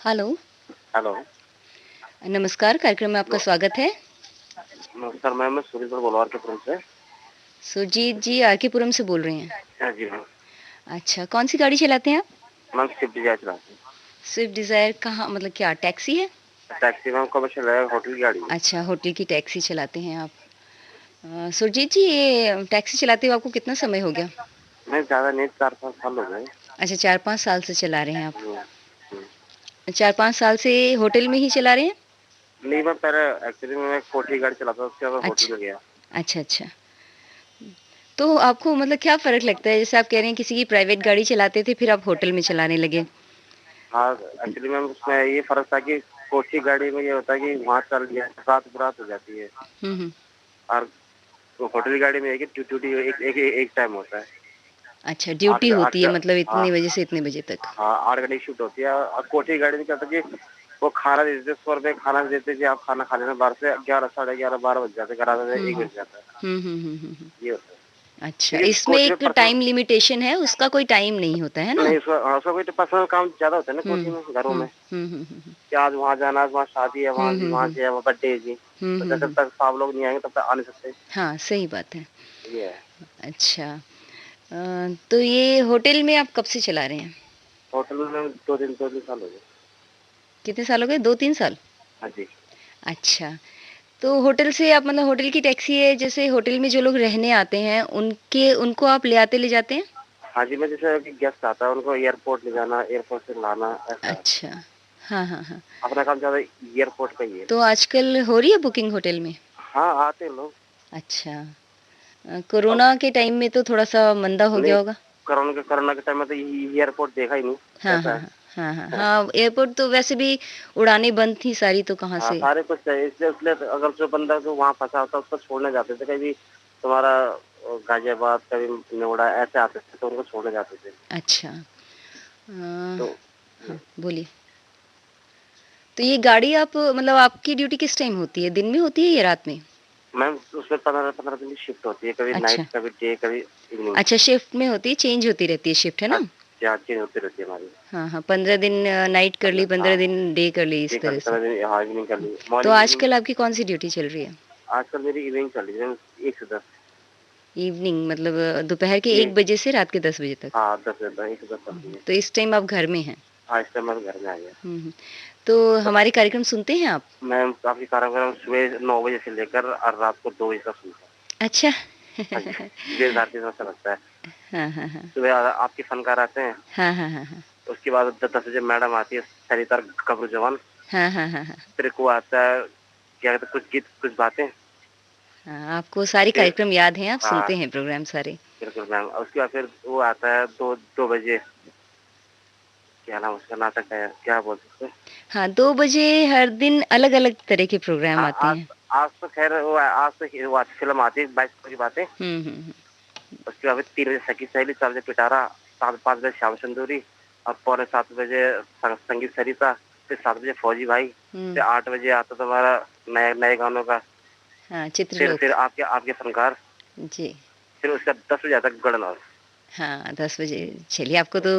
हेलो। हेलो, नमस्कार, कार्यक्रम में आपका स्वागत है। नमस्कार मैम, मैं सुरेश बोल रहा हूँ से। सुरजीत जी आरकेपुरम से बोल रहे हैं? हाँ जी मैम। अच्छा, कौन सी गाड़ी चलाते हैं आप? मैम स्विफ्ट डिजायर चलाते हैं। स्विफ्ट डिजायर कहाँ, मतलब क्या टैक्सी है? टैक्सी मैम, कमर्शियल है, होटल की गाड़ी है। अच्छा, होटल की टैक्सी चलाते हैं आप। सुरजीत जी, ये टैक्सी चलाते हुए आपको कितना समय हो गया? नहीं ज़्यादा नहीं, 4-5 साल हो गए। अच्छा, 4-5 साल से चला रहे हैं आप। हम्म। 4-5 साल से होटल में ही चला रहे हैं? नहीं मैम, पहले एक्चुअली मैं कोठी गाड़ी चलाता था, उसके बाद होटल में गया। अच्छा अच्छा। तो आपको मतलब क्या फ़र्क लगता है, जैसे आप कह रहे हैं किसी की प्राइवेट गाड़ी चलाते थे, फिर आप होटल में चलाने लगे? हाँ, एक्चुअली मैम उसमें ये फ़र्क था कि कोठी गाड़ी में ये होता है कि वहाँ चल गया, रात बरात हो जाती है। और तो होटल गाड़ी में है कि ड्यूटी एक टाइम होता है। अच्छा, ड्यूटी होती है, मतलब हाँ, इतने बजे से इतने बजे तक? हाँ, 8 घंटे की शिफ्ट होती है। और कोठी गाड़ी में क्या होता है कि वो खाना दे देते, 100 रुपए खाना देते कि आप खाना खा लेना, बाहर से 11, साढ़े 11, 12 बज जाते, घर आते 1 बज जाता है। ये होता है। अच्छा, लेकिन इसमें कोठी में एक टाइम लिमिटेशन है, उसका कोई टाइम नहीं होता है ना? नहीं, उसका कोई पर्सनल काम ज़्यादा होता है ना कोठी में, घरों में। कि आज वहाँ जाना है, वहाँ शादी है, वहाँ से है, वहाँ बर्थडे है जी। तो जब तक सब लोग नहीं आएंगे तब तक आ नहीं सकते। हाँ, सही बात है। ये है। अच्छा, तो ये होटल में आप कब से चला रहे हैं? होटल में 2 दिन साल हो गए। कितने साल हो गए? 2-3 साल? हाँ जी। अच्छा, तो होटल से आप मतलब होटल की टैक्सी है, जैसे होटल में जो लोग रहने आते हैं उनको आप ले आते ले जाते हैं? हाँ जी, मैं जैसे अभी गेस्ट आता है उनको एयरपोर्ट ले जाना, एयरपोर्ट से लाना, ऐसा है। अच्छा, हाँ, हाँ, हाँ। अपना काम ज़्यादा एयरपोर्ट का ही है। तो आजकल हो रही है बुकिंग होटल में? हाँ, आते हैं लोग। अच्छा, अब कोरोना के टाइम में तो थोड़ा-सा मंदा हो नहीं, गया होगा? कोरोना के टाइम में तो एयरपोर्ट देखा ही नहीं, हाँ, ऐसा हाँ, है। हाँ। हाँ, हाँ, हाँ, एयरपोर्ट तो वैसे भी उड़ानें बंद थी सारी, तो कहाँ हाँ, से। सारे कुछ चाहिए इसलिए तो अगर जो बंदा जो वहाँ फँसा होता है उसको छोड़ने जाते थे, कभी तुम्हारा गाजियाबाद, कभी नोएडा ऐसे आते थे तो उनको छोड़ने जाते थे। अच्छा, तो हाँ, बोलिए। तो ये गाड़ी आप मतलब आपकी ड्यूटी किस टाइम होती है? दिन में होती है या रात में? मैम उसमें 15-15 दिन की शिफ्ट होती है, कभी नाइट, अच्छा, कभी डे, कभी इवनिंग। अच्छा शिफ्ट में होती है, चेंज होती रहती है शिफ्ट, है हाँ, ना? चेंज होती रहती है हमारी। हाँ, हाँ, 15 दिन नाइट कर ली, 15 हाँ, दिन डे कर ली, डे इस कर तरह ली, से। 15 दिन हाँ, इवनिंग कर ली, तो मॉर्निंग इवनिंग। आजकल आपकी कौन-सी ड्यूटी चल रही है? आजकल मेरी इवनिंग चल रही है, 1 से 10। इवनिंग मतलब दोपहर के 1 ये बजे से रात के 10 बजे तक। हाँ, 10 से 10, 1 से 10 चल रही है। तो इस टाइम आप घर में हैं? हाँ, इस टाइम मैं घर में आ गया। हुँ। तो हमारे कार्यक्रम सुनते हैं आप? मैं काफ़ी कार्यक्रम सुबह 9 बजे से लेकर और रात को 2 बजे तक सुनता हूँ। अच्छा। हाँ जी, विवेक भारती में अच्छा लगता है। हाँ, हाँ, हाँ। सुबह आपके फनकार आते हैं, हाँ, हाँ, हाँ, हाँ। उसके बाद 10 बजे मैडम आती है, सरिता गबरू जवान। हाँ, हाँ, हाँ, हाँ। फिर को आता है, क्या कहते हैं, कुछ गीत, कुछ बातें। हाँ, आपको सारे फिर कार्यक्रम याद हैं, आप हाँ, सुनते हैं प्रोग्राम सारे। बिल्कुल मैम। और उसके बाद फिर वो आता है 2 बजे, क्या नाम उसका नाटक का है, क्या बोलते हैं उसे? हाँ, 2 बजे हर दिन अलग-अलग तरह के प्रोग्राम हाँ, आते आज हैं। आज तो खैर वो आज तो वो फ़िल्म आती है 22 की बातें। हुँ, हुँ, हुँ। उसके बाद 3 बजे सखी सहेली, 4 बजे पिटारा, 5 बजे श्याम सुंदरी और पौने 7 बजे संगीत सरिता, फिर 7 बजे फौजी भाई, हुँ। फिर 8 बजे आता तुम्हारा नए नए गानों का, हाँ, फिर चित्रलोक। आपके आपके फनकार, जी। फिर उसका 10 बजे आता है गणनौर। हाँ, 10 बजे। चलिए आपको तो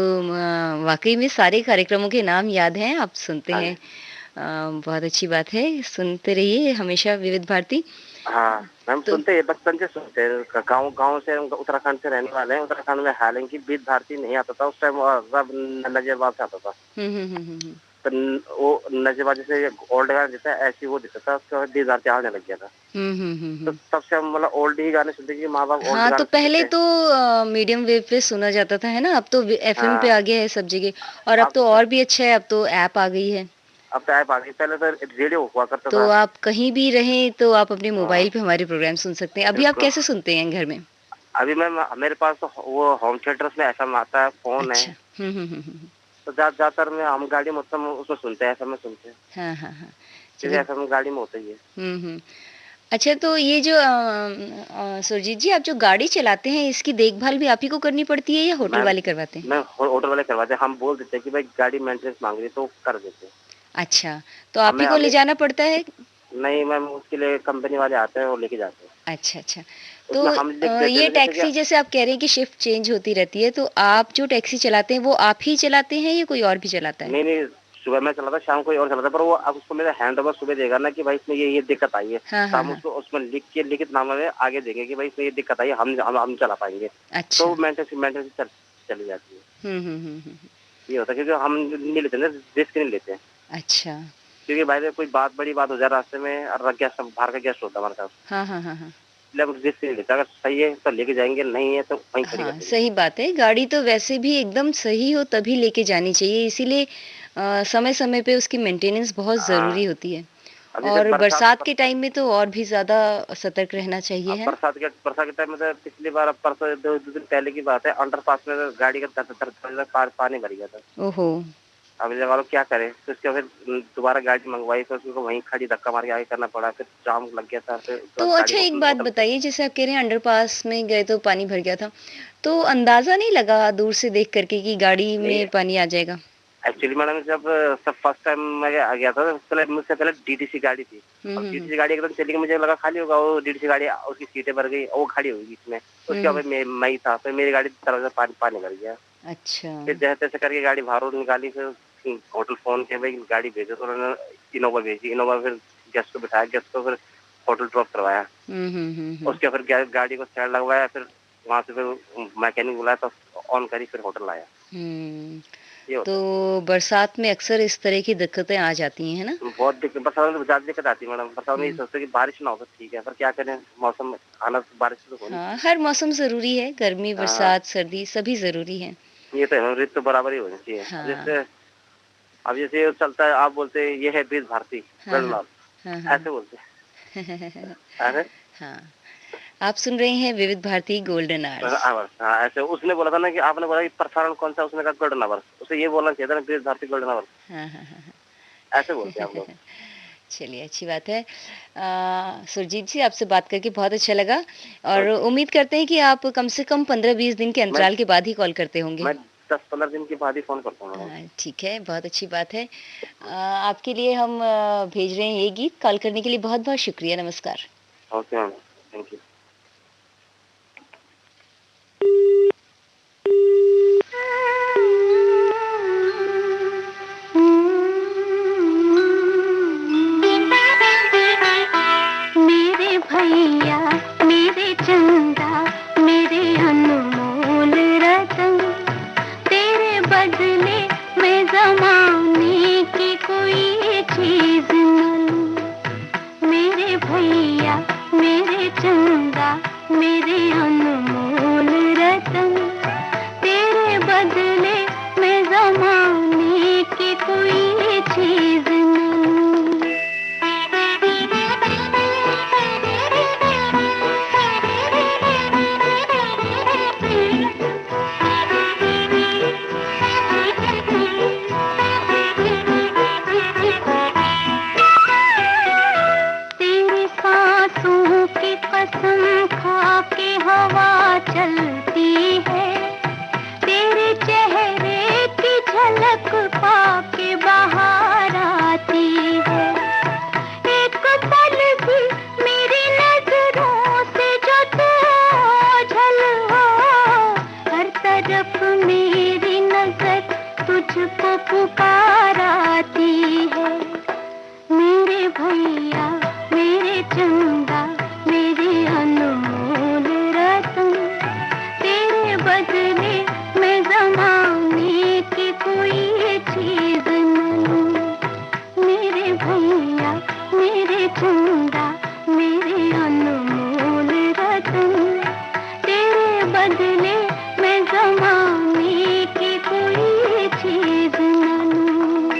वाक़ई में सारे कार्यक्रमों के नाम याद हैं, आप सुनते हाँ हैं। जी। बहुत अच्छी बात है, सुनते रहिए हमेशा विविध भारती। हाँ, मैम तो सुनते हैं, बचपन से सुनते हैं। गाँव से उत्तराखंड से रहने वाले हैं। उत्तराखंड में हालाँकि विविध भारती नहीं आता था उस टाइम, सब नज़रबाज से आता था। हुँ, हुँ, हुँ, हुँ, हुँ। तो वो नज़रबाज जैसे ओल्ड गाना देता है, ऐसे ही वो देता था, उसके बाद विविध भारती आने लग गया था। हुँ, हुँ, हुँ, तो हुँ। तब से हम मतलब ओल्ड ही गाने सुनते, क्योंकि माँ-बाप ओल्ड हाँ, तो गाने सुनते पहले थे। तो मीडियम वेव पे सुना जाता था, है ना? अब तो एफ़एम पे हाँ, आ गया है सब जगह और अब अब तो और भी अच्छा है, अब तो ऐप आ गई है। अब तो ऐप आ गई, पहले तो रेडियो हुआ करता तो था। आप कहीं भी रहें तो आप अपने हाँ, मोबाइल पे हमारे प्रोग्राम सुन सकते हैं। अभी आप बिल्कुल। कैसे सुनते हैं घर में? अभी मैम मेरे पास तो वो होम थिएटर में एफएम आता है, फ़ोन है, अच्छा। हुँ, हुँ, हुँ, हुँ, हुँ। तो ज़्यादातर में हम गाड़ी में मतलब उसमें सुनते हैं, एफएम में सुनते हैं, हाँ, हाँ, हाँ। क्योंकि चलिए। एफएम गाड़ी में होता ही है। हुँ, हुँ। अच्छा, तो ये जो सुरजीत जी, आप जो गाड़ी चलाते हैं इसकी देखभाल भी आप ही को करनी पड़ती है या होटल मैम वाले करवाते हैं? मैं होटल वाले करवाते हैं, हम बोल देते हैं कि भाई गाड़ी मेंटेनेंस माँग रही है तो कर देते हैं। अच्छा, तो आप ही हमें को ले हमें जाना पड़ता है? नहीं मैम, उसके लिए कंपनी वाले आते हैं और लेके जाते हैं। अच्छा, अच्छा। तो उसमें हम लिख देते ये हैं जैसे कि टैक्सी जैसे आप कह रहे हैं कि शिफ्ट चेंज होती रहती है, तो आप जो टैक्सी चलाते हैं वो आप ही चलाते हैं या कोई और भी चलाता है? नहीं, नहीं, सुबह मैं चलाता, शाम को कोई और चलाता, पर वो अब उसको मेरा हैंडओवर सुबह देगा ना कि भाई इसमें ये दिक्कत आई है, हाँ, तो हाँ, हम हाँ। उसको उसमें लिख के लिखित नामा में आगे देंगे कि भाई इसमें ये दिक्कत आई है, हम चला पाएँगे। तो अच्छा। मेंटेनेंस चली जाती है। हुँ, हुँ, हुँ, हुँ, हुँ। ये होता है क्योंकि हम नहीं लेते ना, रिस्क नहीं लेते। अच्छा। क्योंकि भाई कोई बड़ी बात हो जाए रास्ते में, और गेस्ट बाहर का गेस्ट होता है हमारे साथ, हाँ, हाँ, हाँ, हाँ। इसलिए हम रिस्क नहीं लेते। अगर सही है तो लेके जाएँगे, नहीं है तो वहीं खड़ी कर हाँ, देंगे। सही बात है। गाड़ी तो वैसे भी एकदम सही हो तभी लेके जानी चाहिए, इसीलिए समय-समय पे उसकी मेंटेनेंस बहुत हाँ, ज़रूरी होती है। अब जैसे और बरसात बरसात बर के टाइम में तो और भी ज़्यादा सतर्क रहना चाहिए, अब है ना? बरसात के टाइम में तो पिछली बार, अब परसों 2 दिन पहले की बात है, अंडरपास में तो गाड़ी का दर पानी भर गया था। ओहो! अब लगा लो क्या करें, तो उसके फिर दोबारा गाड़ी मंगवाई, फिर उसको वहीं खड़ी धक्का मार के आगे करना पड़ा, फिर जाम लग गया था, फिर उसके तो बाद गाड़ी अच्छा एक बात होटल पे। बताइए, जैसे आप कह रहे हैं अंडरपास में गए तो पानी भर गया था, तो अंदाज़ा नहीं लगा दूर से देख कर के कि गाड़ी नहीं, में पानी आ जाएगा? एक्चुअली मैडम जब सब फर्स्ट टाइम मैं आ गया था, तो पहले मुझसे पहले डीटीसी गाड़ी थी। हुँ, अब हुँ, हुँ। डीटीसी गाड़ी एकदम चली गई, मुझे लगा खाली होगा, वो डीटीसी गाड़ी उसकी सीटें भर गई और वो खड़ी हुई बीच में। हुँ, उसके हुँ। बाद मैं ही था, फिर मेरी गाड़ी दरवाजा पानी पानी भर गया। अच्छा। फिर जैसे तैसे करके गाड़ी बाहर निकाली, फिर होटल फोन किया, भाई गाड़ी भेजो, तो उन्होंने इनोवा भेजी। इनोवा फिर गेस्ट को बिठाया, गेस्ट को फिर होटल ड्रॉप करवाया। उसके फिर गाड़ी को साइड लगवाया, फिर वहां से फिर मैकेनिक बुलाया, तो ऑन करी, फिर होटल आया। तो बरसात में अक्सर इस तरह की दिक्कतें आ जाती हैं, है ना? बहुत दिक्कत, बरसात में ज्यादा दिक्कत आती है मैडम। बरसात में ये सोचते कि बारिश ना हो तो ठीक है, पर क्या करें, मौसम हालत बारिश तो होनी। हाँ, हर मौसम जरूरी है, गर्मी बरसात सर्दी सभी जरूरी है। ये तो है, ऋतु तो बराबर ही होनी चाहिए। हाँ। जैसे अब जैसे चलता है, आप बोलते हैं ये है विविध भारती गढ़नाथ, ऐसे बोलते हैं। हाँ, आप सुन रहे हैं विविध भारती गोल्डन आवर्स। हाँ, ऐसे उसने बोला था ना कि आपने बोला कि प्रसारण कौन सा, उसने कहा गोल्डन आवर्स, उसे ये बोलना चाहिए था ना, विविध भारती गोल्डन आवर्स। ऐसे बोलते हैं आप लोग। चलिए, अच्छी बात है। सुरजीत जी, आपसे बात करके बहुत अच्छा लगा और उम्मीद करते हैं कि आप कम से कम 15-20 दिन के अंतराल के बाद ही कॉल करते होंगे। मैं 10-15 दिन के बाद ही फोन करता हूँ। ठीक है, बहुत अच्छी बात है। आपके लिए हम भेज रहे हैं ये गीत। कॉल करने के लिए बहुत बहुत शुक्रिया। नमस्कार। Okay ma'am, thank you. मेरे भैया, मेरे चंदा, मेरे अनमोल रतन, तेरे बदले में ज़माने की कोई चीज़ न लूं। मेरे भैया, मेरे चंदा, मेरे अनमोल रतन, तेरे बदले में ज़माने की कोई चीज़ न लूं। तेरी सांसों की कसम खा के हवा चलती है, तेरे चेहरे की झलक पाके बाहर आती है। एक पल भी मेरी नजरों से जो तू ओझल हो, हर तरफ मेरी नजर तुझको पुकार आती है। मेरे भैया, मेरे चंदा, मेरे अनमोल रतन, तेरे बदले में ज़माने की कोई चीज़ न लूं। मेरे भैया, मेरे चंदा, मेरे अनमोल रतन, तेरे बदले में ज़माने की कोई चीज़ न लूं।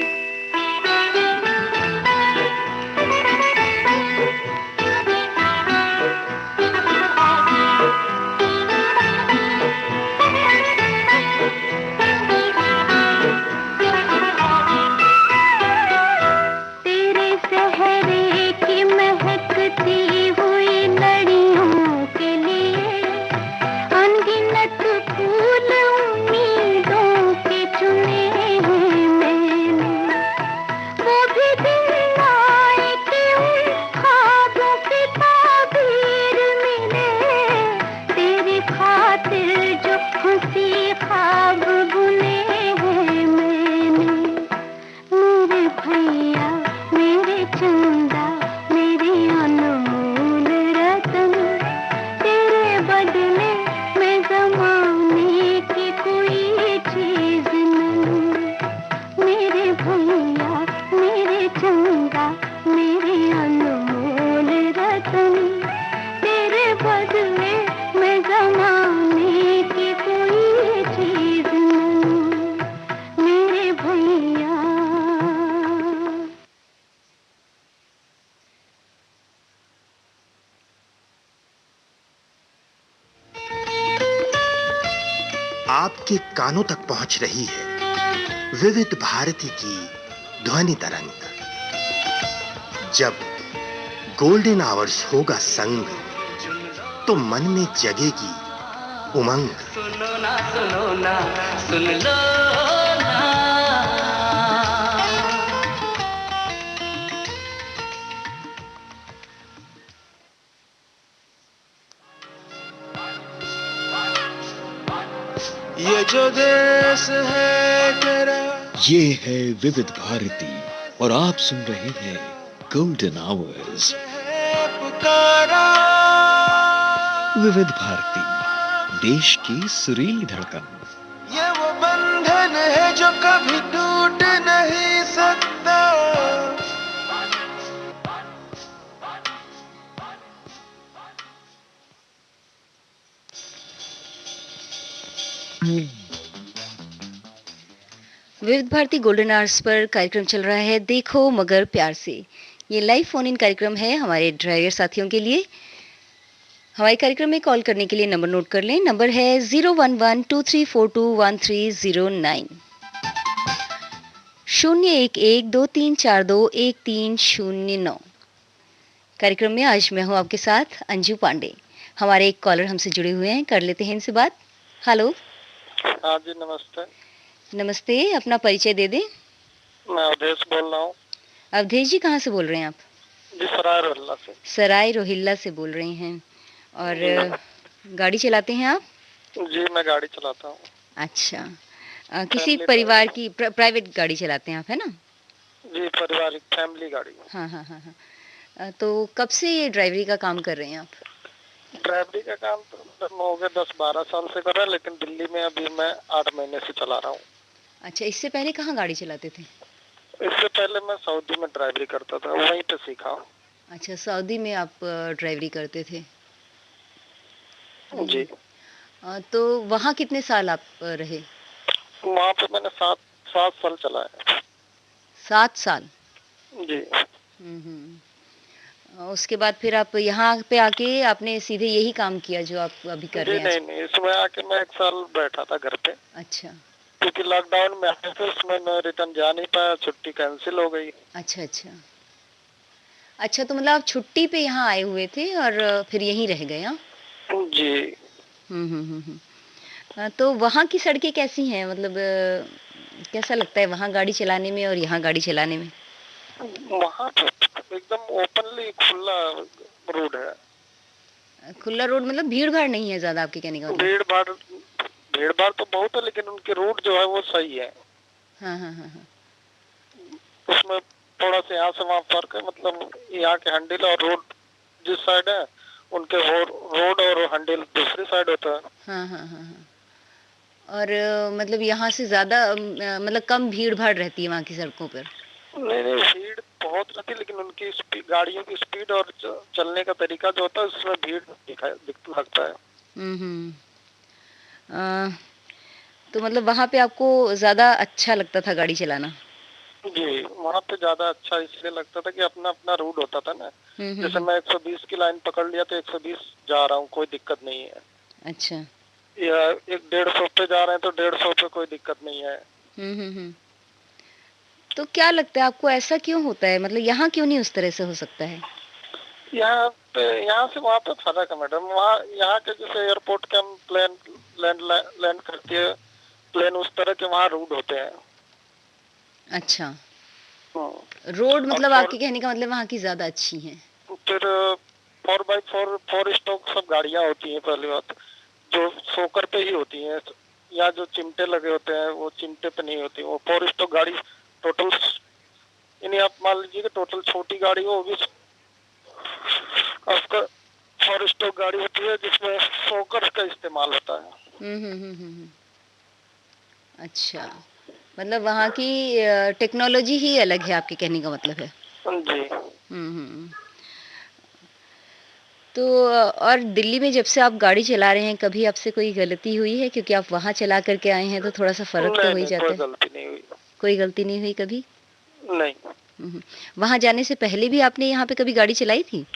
तेरे सहरे की महकती हुई लड़ियों के लिए अनगिनत फूल उम्मीदों के चुने हैं मैंने। वो भी दिन आए कि उन ख्वाबों की ताबीर मिले, तेरी खातिर जो खुशी ख्वाब बुने हैं मैंने। मेरे भैया, मेरे चंदा, मेरे अनमोल रतन, तेरे बदले में ज़माने की कोई चीज़ न लूं। मेरे भैया, मेरे चंदा, मेरे अनमोल रतन, तेरे बदले में ज़माने की कोई चीज़ न लूं। मेरे भैया। आपके कानों तक पहुंच रही है विविध भारती की ध्वनि तरंग। जब गोल्डन आवर्स होगा संग, तो मन में जगेगी उमंग। सुनो ना, सुनो ना, सुन लो ना। ये जो देश है तेरा। ये है विविध भारती और आप सुन रहे हैं गोल्डन आवर्स। विविध भारती, देश की सुरीली धड़कन। ये वो बंधन है जो कभी टूट नहीं सकता। विविध भारती गोल्डन आवर्स पर कार्यक्रम चल रहा है देखो मगर प्यार से। ये लाइव फोन इन कार्यक्रम है हमारे ड्राइवर साथियों के लिए। हमारे कार्यक्रम में कॉल करने के लिए नंबर नोट कर लें। नंबर है 01123421309 01123421309। कार्यक्रम में आज मैं हूं आपके साथ अंजू पांडे। हमारे एक कॉलर हमसे जुड़े हुए हैं, कर लेते हैं इनसे बात। हेलो। हाँ जी, नमस्ते। नमस्ते, अपना परिचय दे दें। मैं अवधेश बोल रहा हूँ। अवधेश जी कहाँ से बोल रहे हैं आप? जी, सराय रोहिल्ला से। सराय रोहिल्ला से बोल रहे हैं। और गाड़ी चलाते हैं आप? जी, मैं गाड़ी चलाता हूँ। अच्छा, किसी परिवार की प्राइवेट गाड़ी चलाते हैं आप, है ना? जी, पारिवारिक फैमिली गाड़ी। हाँ हाँ हाँ हाँ। तो कब से ये ड्राइवरी का काम कर रहे हैं आप? ड्राइवरी का काम तो हो गया 10-12 साल से कर रहा है, लेकिन दिल्ली में अभी मैं 8 महीने से चला रहा हूँ। अच्छा, इससे पहले कहाँ गाड़ी चलाते थे? इससे पहले मैं सऊदी में ड्राइवरी करता था, वहीं पे सीखा। अच्छा, सऊदी में आप ड्राइवरी करते थे? जी। तो वहाँ कितने साल आप रहे? वहाँ पे मैंने 7 साल चलाया। 7 साल? जी। उसके बाद फिर आप यहाँ पे आके आपने सीधे यही काम किया जो आप अभी कर रहे हैं? नहीं, इसमें आके मैं 1 साल बैठा था घर पे। अच्छा। क्योंकि लॉकडाउन में आए थे, उसमें मैं रिटर्न जा नहीं पाया, छुट्टी कैंसिल हो गई। अच्छा अच्छा अच्छा। तो मतलब आप छुट्टी पे यहाँ आए हुए थे और फिर यहीं रह गए? हाँ जी। तो वहाँ की सड़कें कैसी हैं? मतलब कैसा लगता है वहाँ गाड़ी चलाने में और यहाँ गाड़ी चलाने में? वहाँ तो एकदम ओपनली खुला रोड है। खुला रोड मतलब भीड़ भाड़ नहीं है ज्यादा, आपके कहने का मतलब? भीड़ भाड़ तो बहुत है, लेकिन उनकी रूट जो है वो सही है। हाँ हाँ हाँ हाँ। उसमें थोड़ा सा यहाँ से वहाँ फर्क है, मतलब यहाँ के हैंडल और रोड जिस साइड है, उनके रोड और हैंडल दूसरी साइड होता है। हाँ हाँ हाँ हाँ। और मतलब यहाँ से ज्यादा मतलब कम भीड़ भाड़ रहती है वहाँ की सड़कों पर? नहीं, भीड़ बहुत रहती है, लेकिन उनकी गाड़ियों की स्पीड और चलने का तरीका जो होता है, उसमें भीड़ दिखता लगता है। तो मतलब वहाँ पे आपको ज्यादा अच्छा लगता था गाड़ी चलाना? जी, वहाँ पे ज्यादा अच्छा इसलिए लगता था कि अपना अपना रूट होता था ना। जैसे मैं 120 की लाइन पकड़ लिया तो 120 जा रहा हूँ, कोई दिक्कत नहीं है। अच्छा। या 150 पे जा रहे हैं तो 150 पे कोई दिक्कत नहीं है। तो क्या लगता है आपको, ऐसा क्यों होता है? मतलब यहाँ क्यों नहीं उस तरह से हो सकता है? यहाँ से वहाँ पे फर्क है मैडम। वहाँ यहाँ के जैसे एयरपोर्ट के हम लैंड करती है प्लेन, उस तरह के वहाँ रूट होते हैं। अच्छा, रोड मतलब आपके कहने का मतलब वहाँ की ज्यादा अच्छी है? फिर 4x4 4 स्टॉक सब गाड़ियाँ होती हैं। पहली बात जो सोकर पे ही होती हैं, या जो चिमटे लगे होते हैं वो चिमटे पे नहीं होती। वो 4 स्टॉक गाड़ी टोटल, यानी आप मान लीजिए कि टोटल छोटी गाड़ी हो, वो भी आपका 4 स्टॉक गाड़ी होती है जिसमें सोकर का इस्तेमाल होता है। अच्छा, मतलब वहाँ की टेक्नोलॉजी ही अलग है, आपके कहने का मतलब है? जी। तो और दिल्ली में जब से आप गाड़ी चला रहे हैं, कभी आपसे कोई गलती हुई है? क्योंकि आप वहाँ चला करके आए हैं तो थोड़ा सा फर्क तो हो ही जाता है। कोई गलती नहीं हुई। कोई गलती नहीं हुई कभी? नहीं। वहाँ जाने से पहले भी आपने यहाँ पे कभी गाड़ी चलाई थी?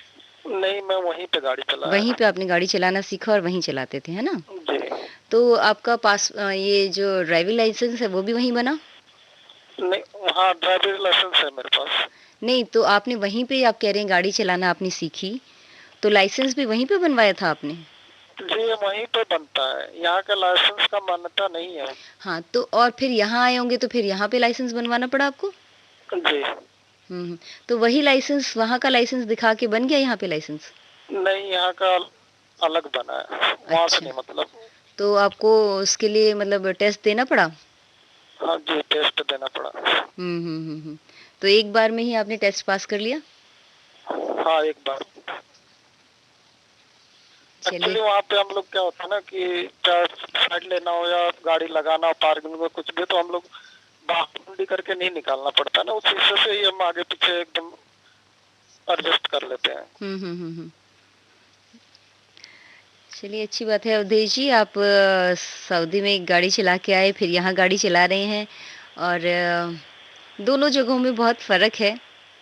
नहीं, मैं वहीं पे गाड़ी चलाया। वहीं पे आपने गाड़ी चलाना सीखा और वहीं चलाते थे, है ना? जी। तो आपका पास ये जो ड्राइविंग लाइसेंस है वो भी वहीं बना? नहीं, वहाँ ड्राइविंग लाइसेंस है मेरे पास। नहीं, तो आपने वहीं पे, आप कह रहे हैं गाड़ी चलाना आपने सीखी, तो लाइसेंस भी वहीं पे बनवाया था आपने? जी, वहीं पे बनता है। यहाँ का लाइसेंस का मान्यता नहीं है। हाँ, तो और फिर यहाँ आए होंगे तो फिर यहाँ पे लाइसेंस बनवाना पड़ा आपको? जी। तो वही लाइसेंस, वहाँ का लाइसेंस दिखा के बन गया यहाँ पे लाइसेंस? नहीं, यहाँ का अलग बना है। वहाँ से नहीं, मतलब तो आपको उसके लिए मतलब टेस्ट देना पड़ा? हाँ जी, टेस्ट देना पड़ा। तो एक बार में ही आपने टेस्ट पास कर लिया? हाँ, एक बार। एक्चुअली वहाँ पे हम लोग क्या होता है ना कि चाहे साइड लेना हो या गाड़ी लगाना हो पार्किंग में कुछ भी, तो हम लोग बाहर करके नहीं निकालना पड़ता ना, उस शीशे से ही हम आगे पीछे एकदम एडजस्ट कर लेते हैं। चलिए, अच्छी बात है अवधेश जी। आप सऊदी में गाड़ी चला के आए, फिर यहाँ गाड़ी चला रहे हैं, और दोनों जगहों में बहुत फ़र्क है,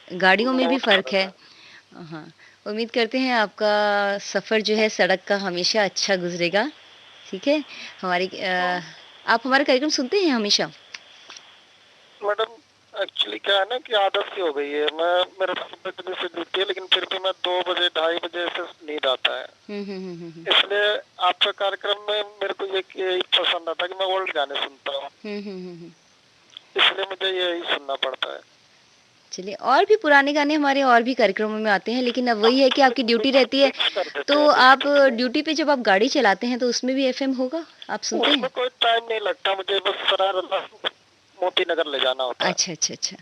गाड़ियों में भी फ़र्क है। हाँ, उम्मीद करते हैं आपका सफ़र जो है सड़क का हमेशा अच्छा गुजरेगा। ठीक है, आप हमारा कार्यक्रम सुनते हैं हमेशा? मैडम, एक्चुअली क्या है ना कि आदत सी हो गई है। मेरे पास से ड्यूटी है, लेकिन फिर भी मैं 2 बजे 2:30 बजे से नींद आता है। इसलिए आपके कार्यक्रम में मेरे को यही पसंद आता है कि मैं ओल्ड गाने सुनता हूँ, इसलिए मुझे यही सुनना पड़ता है। चलिए, और भी पुराने गाने हमारे और भी कार्यक्रमों में आते हैं, लेकिन अब वही है कि आपकी ड्यूटी रहती है, तो आप ड्यूटी पे जब आप गाड़ी चलाते हैं तो उसमें भी एफएम होगा, आप सुनते हैं? उसमें कोई टाइम नहीं लगता मुझे, बस सरार मोती नगर ले जाना होता है। अच्छा।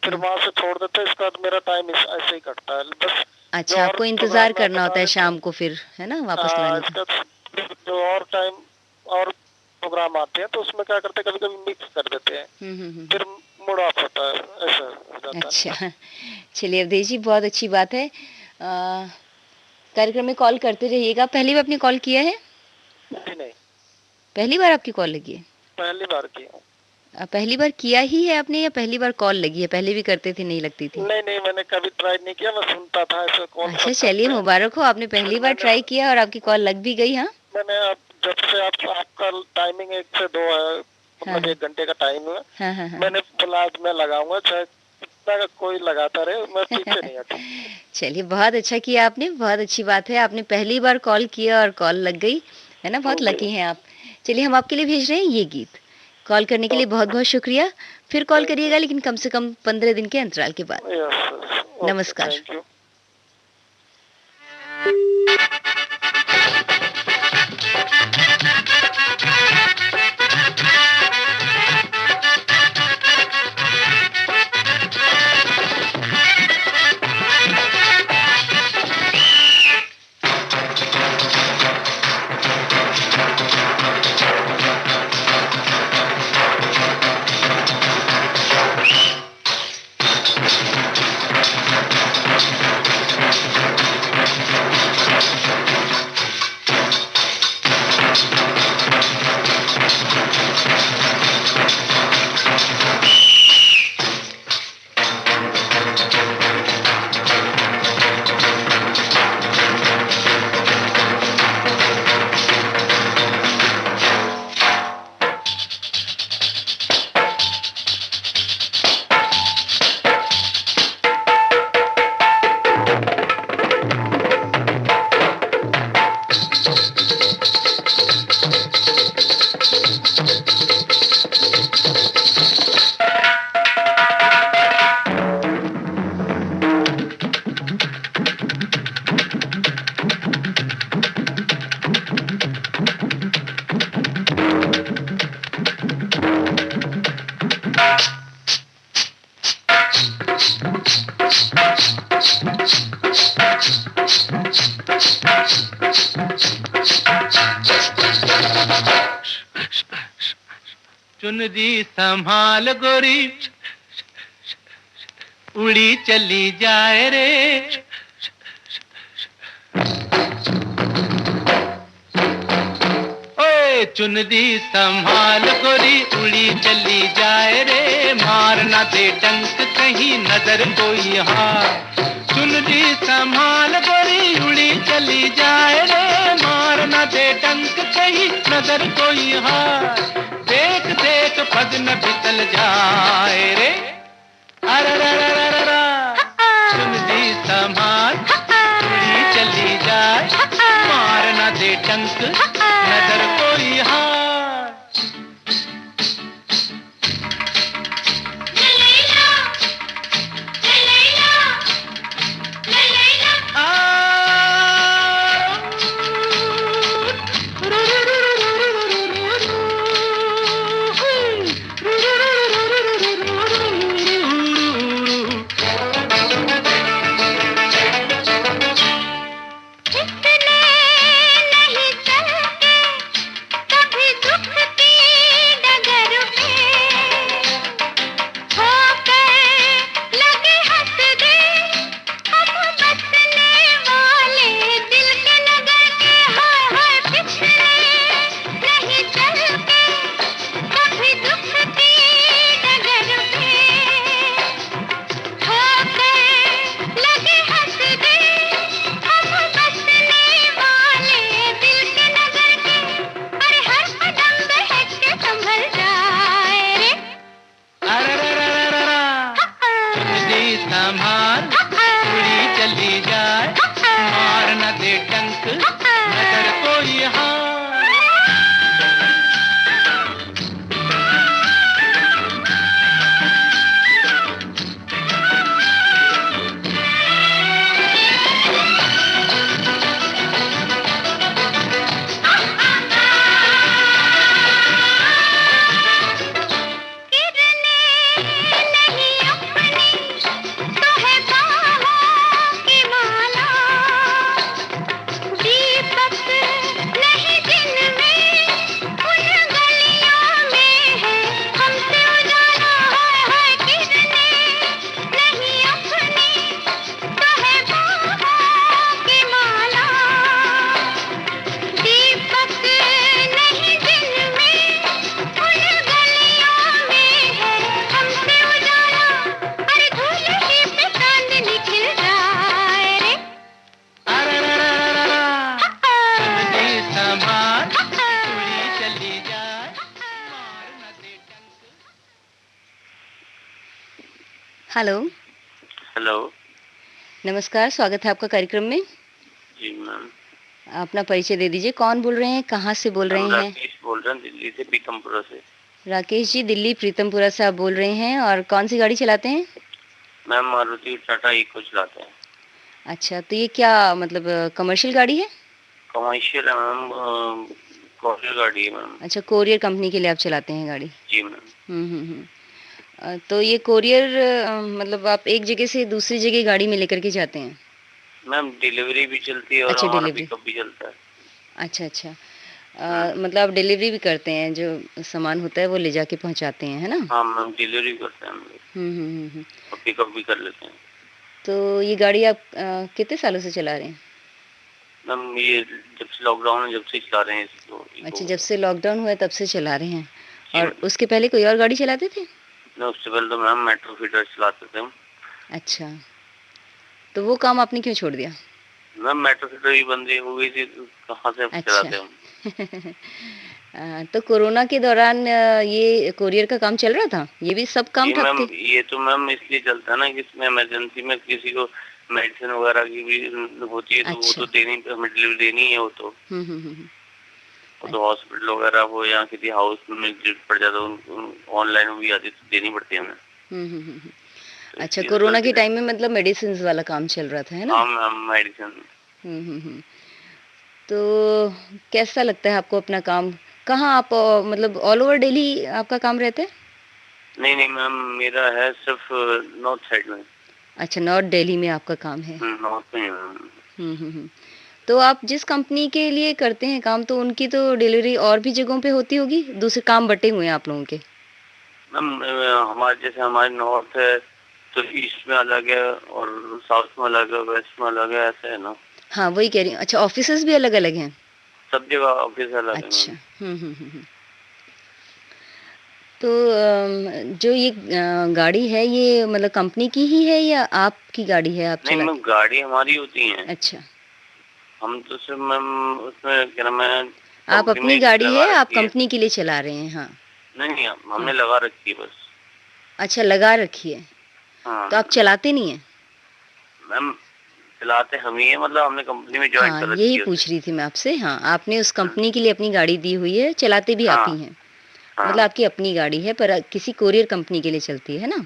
फिर वहाँ से छोड़ देते हैं, इसके बाद मेरा टाइम ऐसे ही कटता है बस। अच्छा, आपको इंतजार करना होता है शाम को फिर, है ना, वापस लाने का? जो और टाइम और प्रोग्राम आते हैं तो उसमें क्या करते हैं, कभी-कभी मिक्स कर देते हैं, फिर मूड ऑफ होता है, ऐसा हो जाता है। अच्छा, चलिए अवधेश जी, बहुत अच्छी बात है। कार्यक्रम में कॉल करते रहिएगा। पहली बार आपने कॉल किया है? नहीं, पहली बार आपकी कॉल लगी है? पहली बार की। पहली बार किया ही है आपने या पहली बार कॉल लगी है? पहले भी करते थे, नहीं लगती थी? नहीं, मैंने कभी ट्राई नहीं किया, मैं सुनता था ऐसे कॉल। अच्छा, चलिए मुबारक हो, आपने पहली बार ट्राई किया और आपकी कॉल लग भी गई। हाँ, मैंने जब से आपका टाइमिंग 1 से 2 है, मतलब 1 घंटे का टाइम है। मैंने बोला आज मैं लगाऊंगा, चाहे कितना कोई लगाता रहे, मैं पीछे नहीं हटूं। चलिए, बहुत अच्छा किया आपने, बहुत अच्छी बात है, आपने पहली बार कॉल किया और कॉल लग गई, है ना, बहुत लकी हैं आप। चलिए, हम आपके लिए भेज रहे हैं ये गीत। कॉल करने के लिए बहुत बहुत शुक्रिया। फिर कॉल करिएगा, लेकिन कम से कम 15 दिन के अंतराल के बाद। नमस्कार। चुनरी संभाल गोरी, उड़ी चली जाए रे। ओए चुनरी संभाल गोरी, उड़ी चली जाए रे, मारना दे डंक कहीं नजर कोई हार। चुनरी संभाल गोरी, उड़ी चली जाए रे, मारना दे डंक कहीं नजर कोई हार। देख देख पग न फिसल जाए रे, अरररररररा। चुनरी संभाल, उड़ी चली जाए, मारना दे डंक नजर कोई हार। हेलो। हेलो। नमस्कार, स्वागत है आपका कार्यक्रम में। जी मैम। अपना परिचय दे दीजिए, कौन बोल रहे हैं, कहाँ से बोल रहे हैं? राकेश बोल रहे हैं दिल्ली से, पीतमपुरा से। राकेश जी, दिल्ली प्रीतमपुरा से आप बोल रहे हैं और कौन सी गाड़ी चलाते हैं? मैम मारुति टाटा इको चलाते हैं। अच्छा, तो ये क्या मतलब कमर्शियल गाड़ी है? कमर्शियल है मैम, कोरियर गाड़ी है मैम। अच्छा, कोरियर कंपनी के लिए आप चलाते हैं गाड़ी? जी मैम। तो ये कोरियर मतलब आप एक जगह से दूसरी जगह गाड़ी में लेकर के जाते हैं? मैम डिलीवरी भी चलती है और अच्छा, हमारा डिलीवरी। पिकअप भी चलता है। अच्छा अच्छा। मतलब आप डिलीवरी भी करते हैं, जो सामान होता है वो ले जाके पहुंचाते हैं, है ना? हाँ मैम, डिलीवरी करते हैं हम लोग और पिकअप भी कर लेते हैं। तो ये गाड़ी आप कितने सालों से चला रहे हैं? मैम ये जब से लॉकडाउन है जब से चला रहे हैं इसको। अच्छा, जब से लॉकडाउन हुआ है तब से चला रहे हैं। और उसके पहले कोई और गाड़ी चलाते थे? नहीं, उससे पहले तो मैम मेट्रो फीडर चलाते थे हम। अच्छा, तो वो काम आपने क्यों छोड़ दिया? मैम मेट्रो फीडर ही बंद हो गई थी, कहाँ से अब चलाते हम। तो कोरोना के दौरान ये कोरियर का काम चल रहा था? ये भी सब काम ठप थे? ये तो मैम इसलिए चलता है ना कि इसमें इमरजेंसी में किसी को मेडिसिन वगैरह की भी होती है, तो वो तो देनी, हमें डिलीवरी देनी है वो तो। वो तो हॉस्पिटल वगैरह हो या किसी हाउस में जरूरत पड़ जाता है, ऑनलाइन भी आती तो देनी पड़ती है हमें। अच्छा, कोरोना के टाइम में मतलब मेडिसिन वाला काम चल रहा था, है ना? हाँ मैम, मेडिसिन। तो कैसा लगता है आपको अपना काम? कहाँ आप मतलब ऑल ओवर दिल्ली आपका काम रहता है? नहीं मैम, मेरा है सिर्फ नॉर्थ साइड में। अच्छा, नॉर्थ दिल्ली में आपका काम है? नॉर्थ में मैम। तो आप जिस कंपनी के लिए करते हैं काम, तो उनकी तो डिलीवरी और भी जगहों पे होती होगी, दूसरे काम बटे हुए हैं आप लोगों के? मैम हमारे जैसे हमारे नॉर्थ है तो ईस्ट में अलग है और साउथ में अलग है, वेस्ट में अलग है, ऐसे है ना। हाँ, वही कह रही हूँ। अच्छा, ऑफिसेस भी अलग अलग हैं? सब जगह ऑफिस अलग है। अच्छा। तो जो ये गाड़ी है ये मतलब कंपनी की ही है या आपकी गाड़ी है, आप नहीं मैम, गाड़ी हमारी होती है। अच्छा। हम तो सिर्फ मैम उसमें क्या नाम है, आप अपनी गाड़ी है, आप कंपनी के लिए चला रहे हैं? हाँ। नहीं, हमने लगा रखी है बस। अच्छा, लगा रखी है। हाँ। तो आप चलाते नहीं है? मैम चलाते हम ही है, मतलब हमने कंपनी में ज्वाइन कर रखी है। यही पूछ रही थी मैं आपसे। हाँ, आपने उस कंपनी के लिए अपनी गाड़ी दी हुई है, चलाते भी आप ही हैं। मतलब आपकी अपनी गाड़ी है पर किसी कोरियर कंपनी के लिए चलती है ना?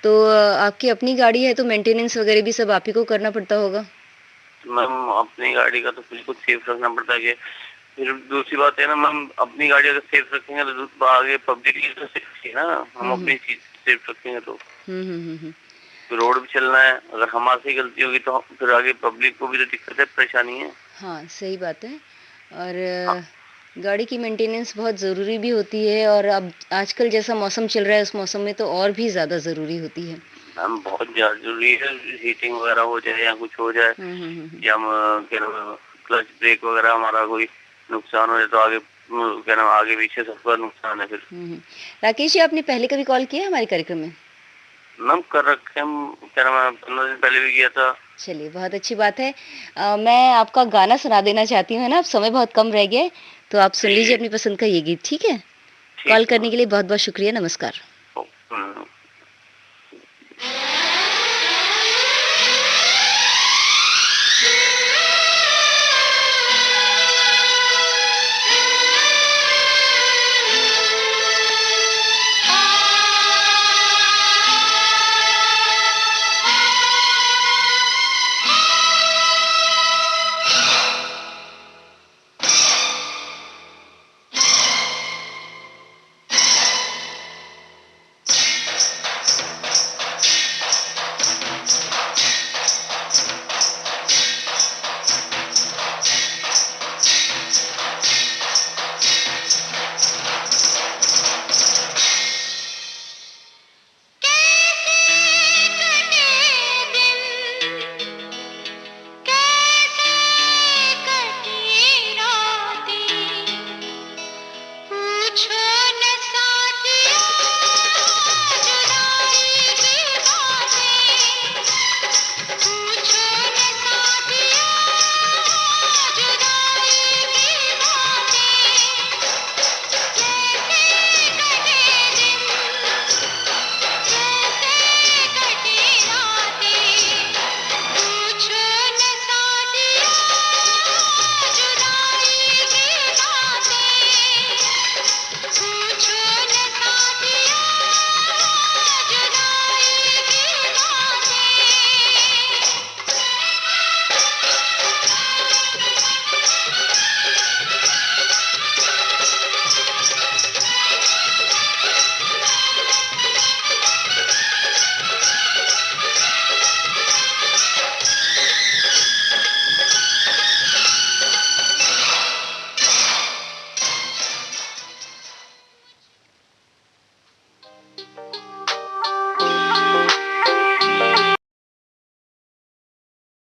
तो आपकी अपनी गाड़ी है तो मेंटेनेंस वगैरह भी सब आप ही को करना पड़ता होगा? मैम अपनी गाड़ी का तो बिल्कुल सेफ रखना पड़ता है। फिर दूसरी बात है ना मैम, अपनी गाड़ी अगर सेफ रखेंगे तो आगे पब्लिक तो सेफ है ना। हम अपनी चीज सेफ रखेंगे तो रोड भी चलना है। अगर हमारे से गलती होगी तो फिर आगे पब्लिक को भी तो दिक्कत है, परेशानी है। हाँ, सही बात है। और गाड़ी की मेंटेनेंस बहुत ज़रूरी भी होती है और अब आजकल जैसा मौसम चल रहा है उस मौसम में तो और भी ज़्यादा ज़रूरी होती है। मैम बहुत ज़्यादा जरूरी है, हीटिंग वगैरह हो जाए या कुछ हो जाए या क्लच ब्रेक वगैरह हमारा कोई नुकसान हो जाए तो आगे क्या नाम आगे पीछे सबका नुकसान है फिर। राकेश जी, आपने पहले कभी कॉल किया हमारे कार्यक्रम में? मैम कर रखे हम, क्या नाम है, 15 दिन पहले भी किया था। चलिए, बहुत अच्छी बात है। मैं आपका गाना सुना देना चाहती हूँ, है ना? अब समय बहुत कम रह गया है तो आप सुन लीजिए अपनी पसंद का ये गीत, ठीक है? कॉल करने के लिए बहुत बहुत शुक्रिया, नमस्कार।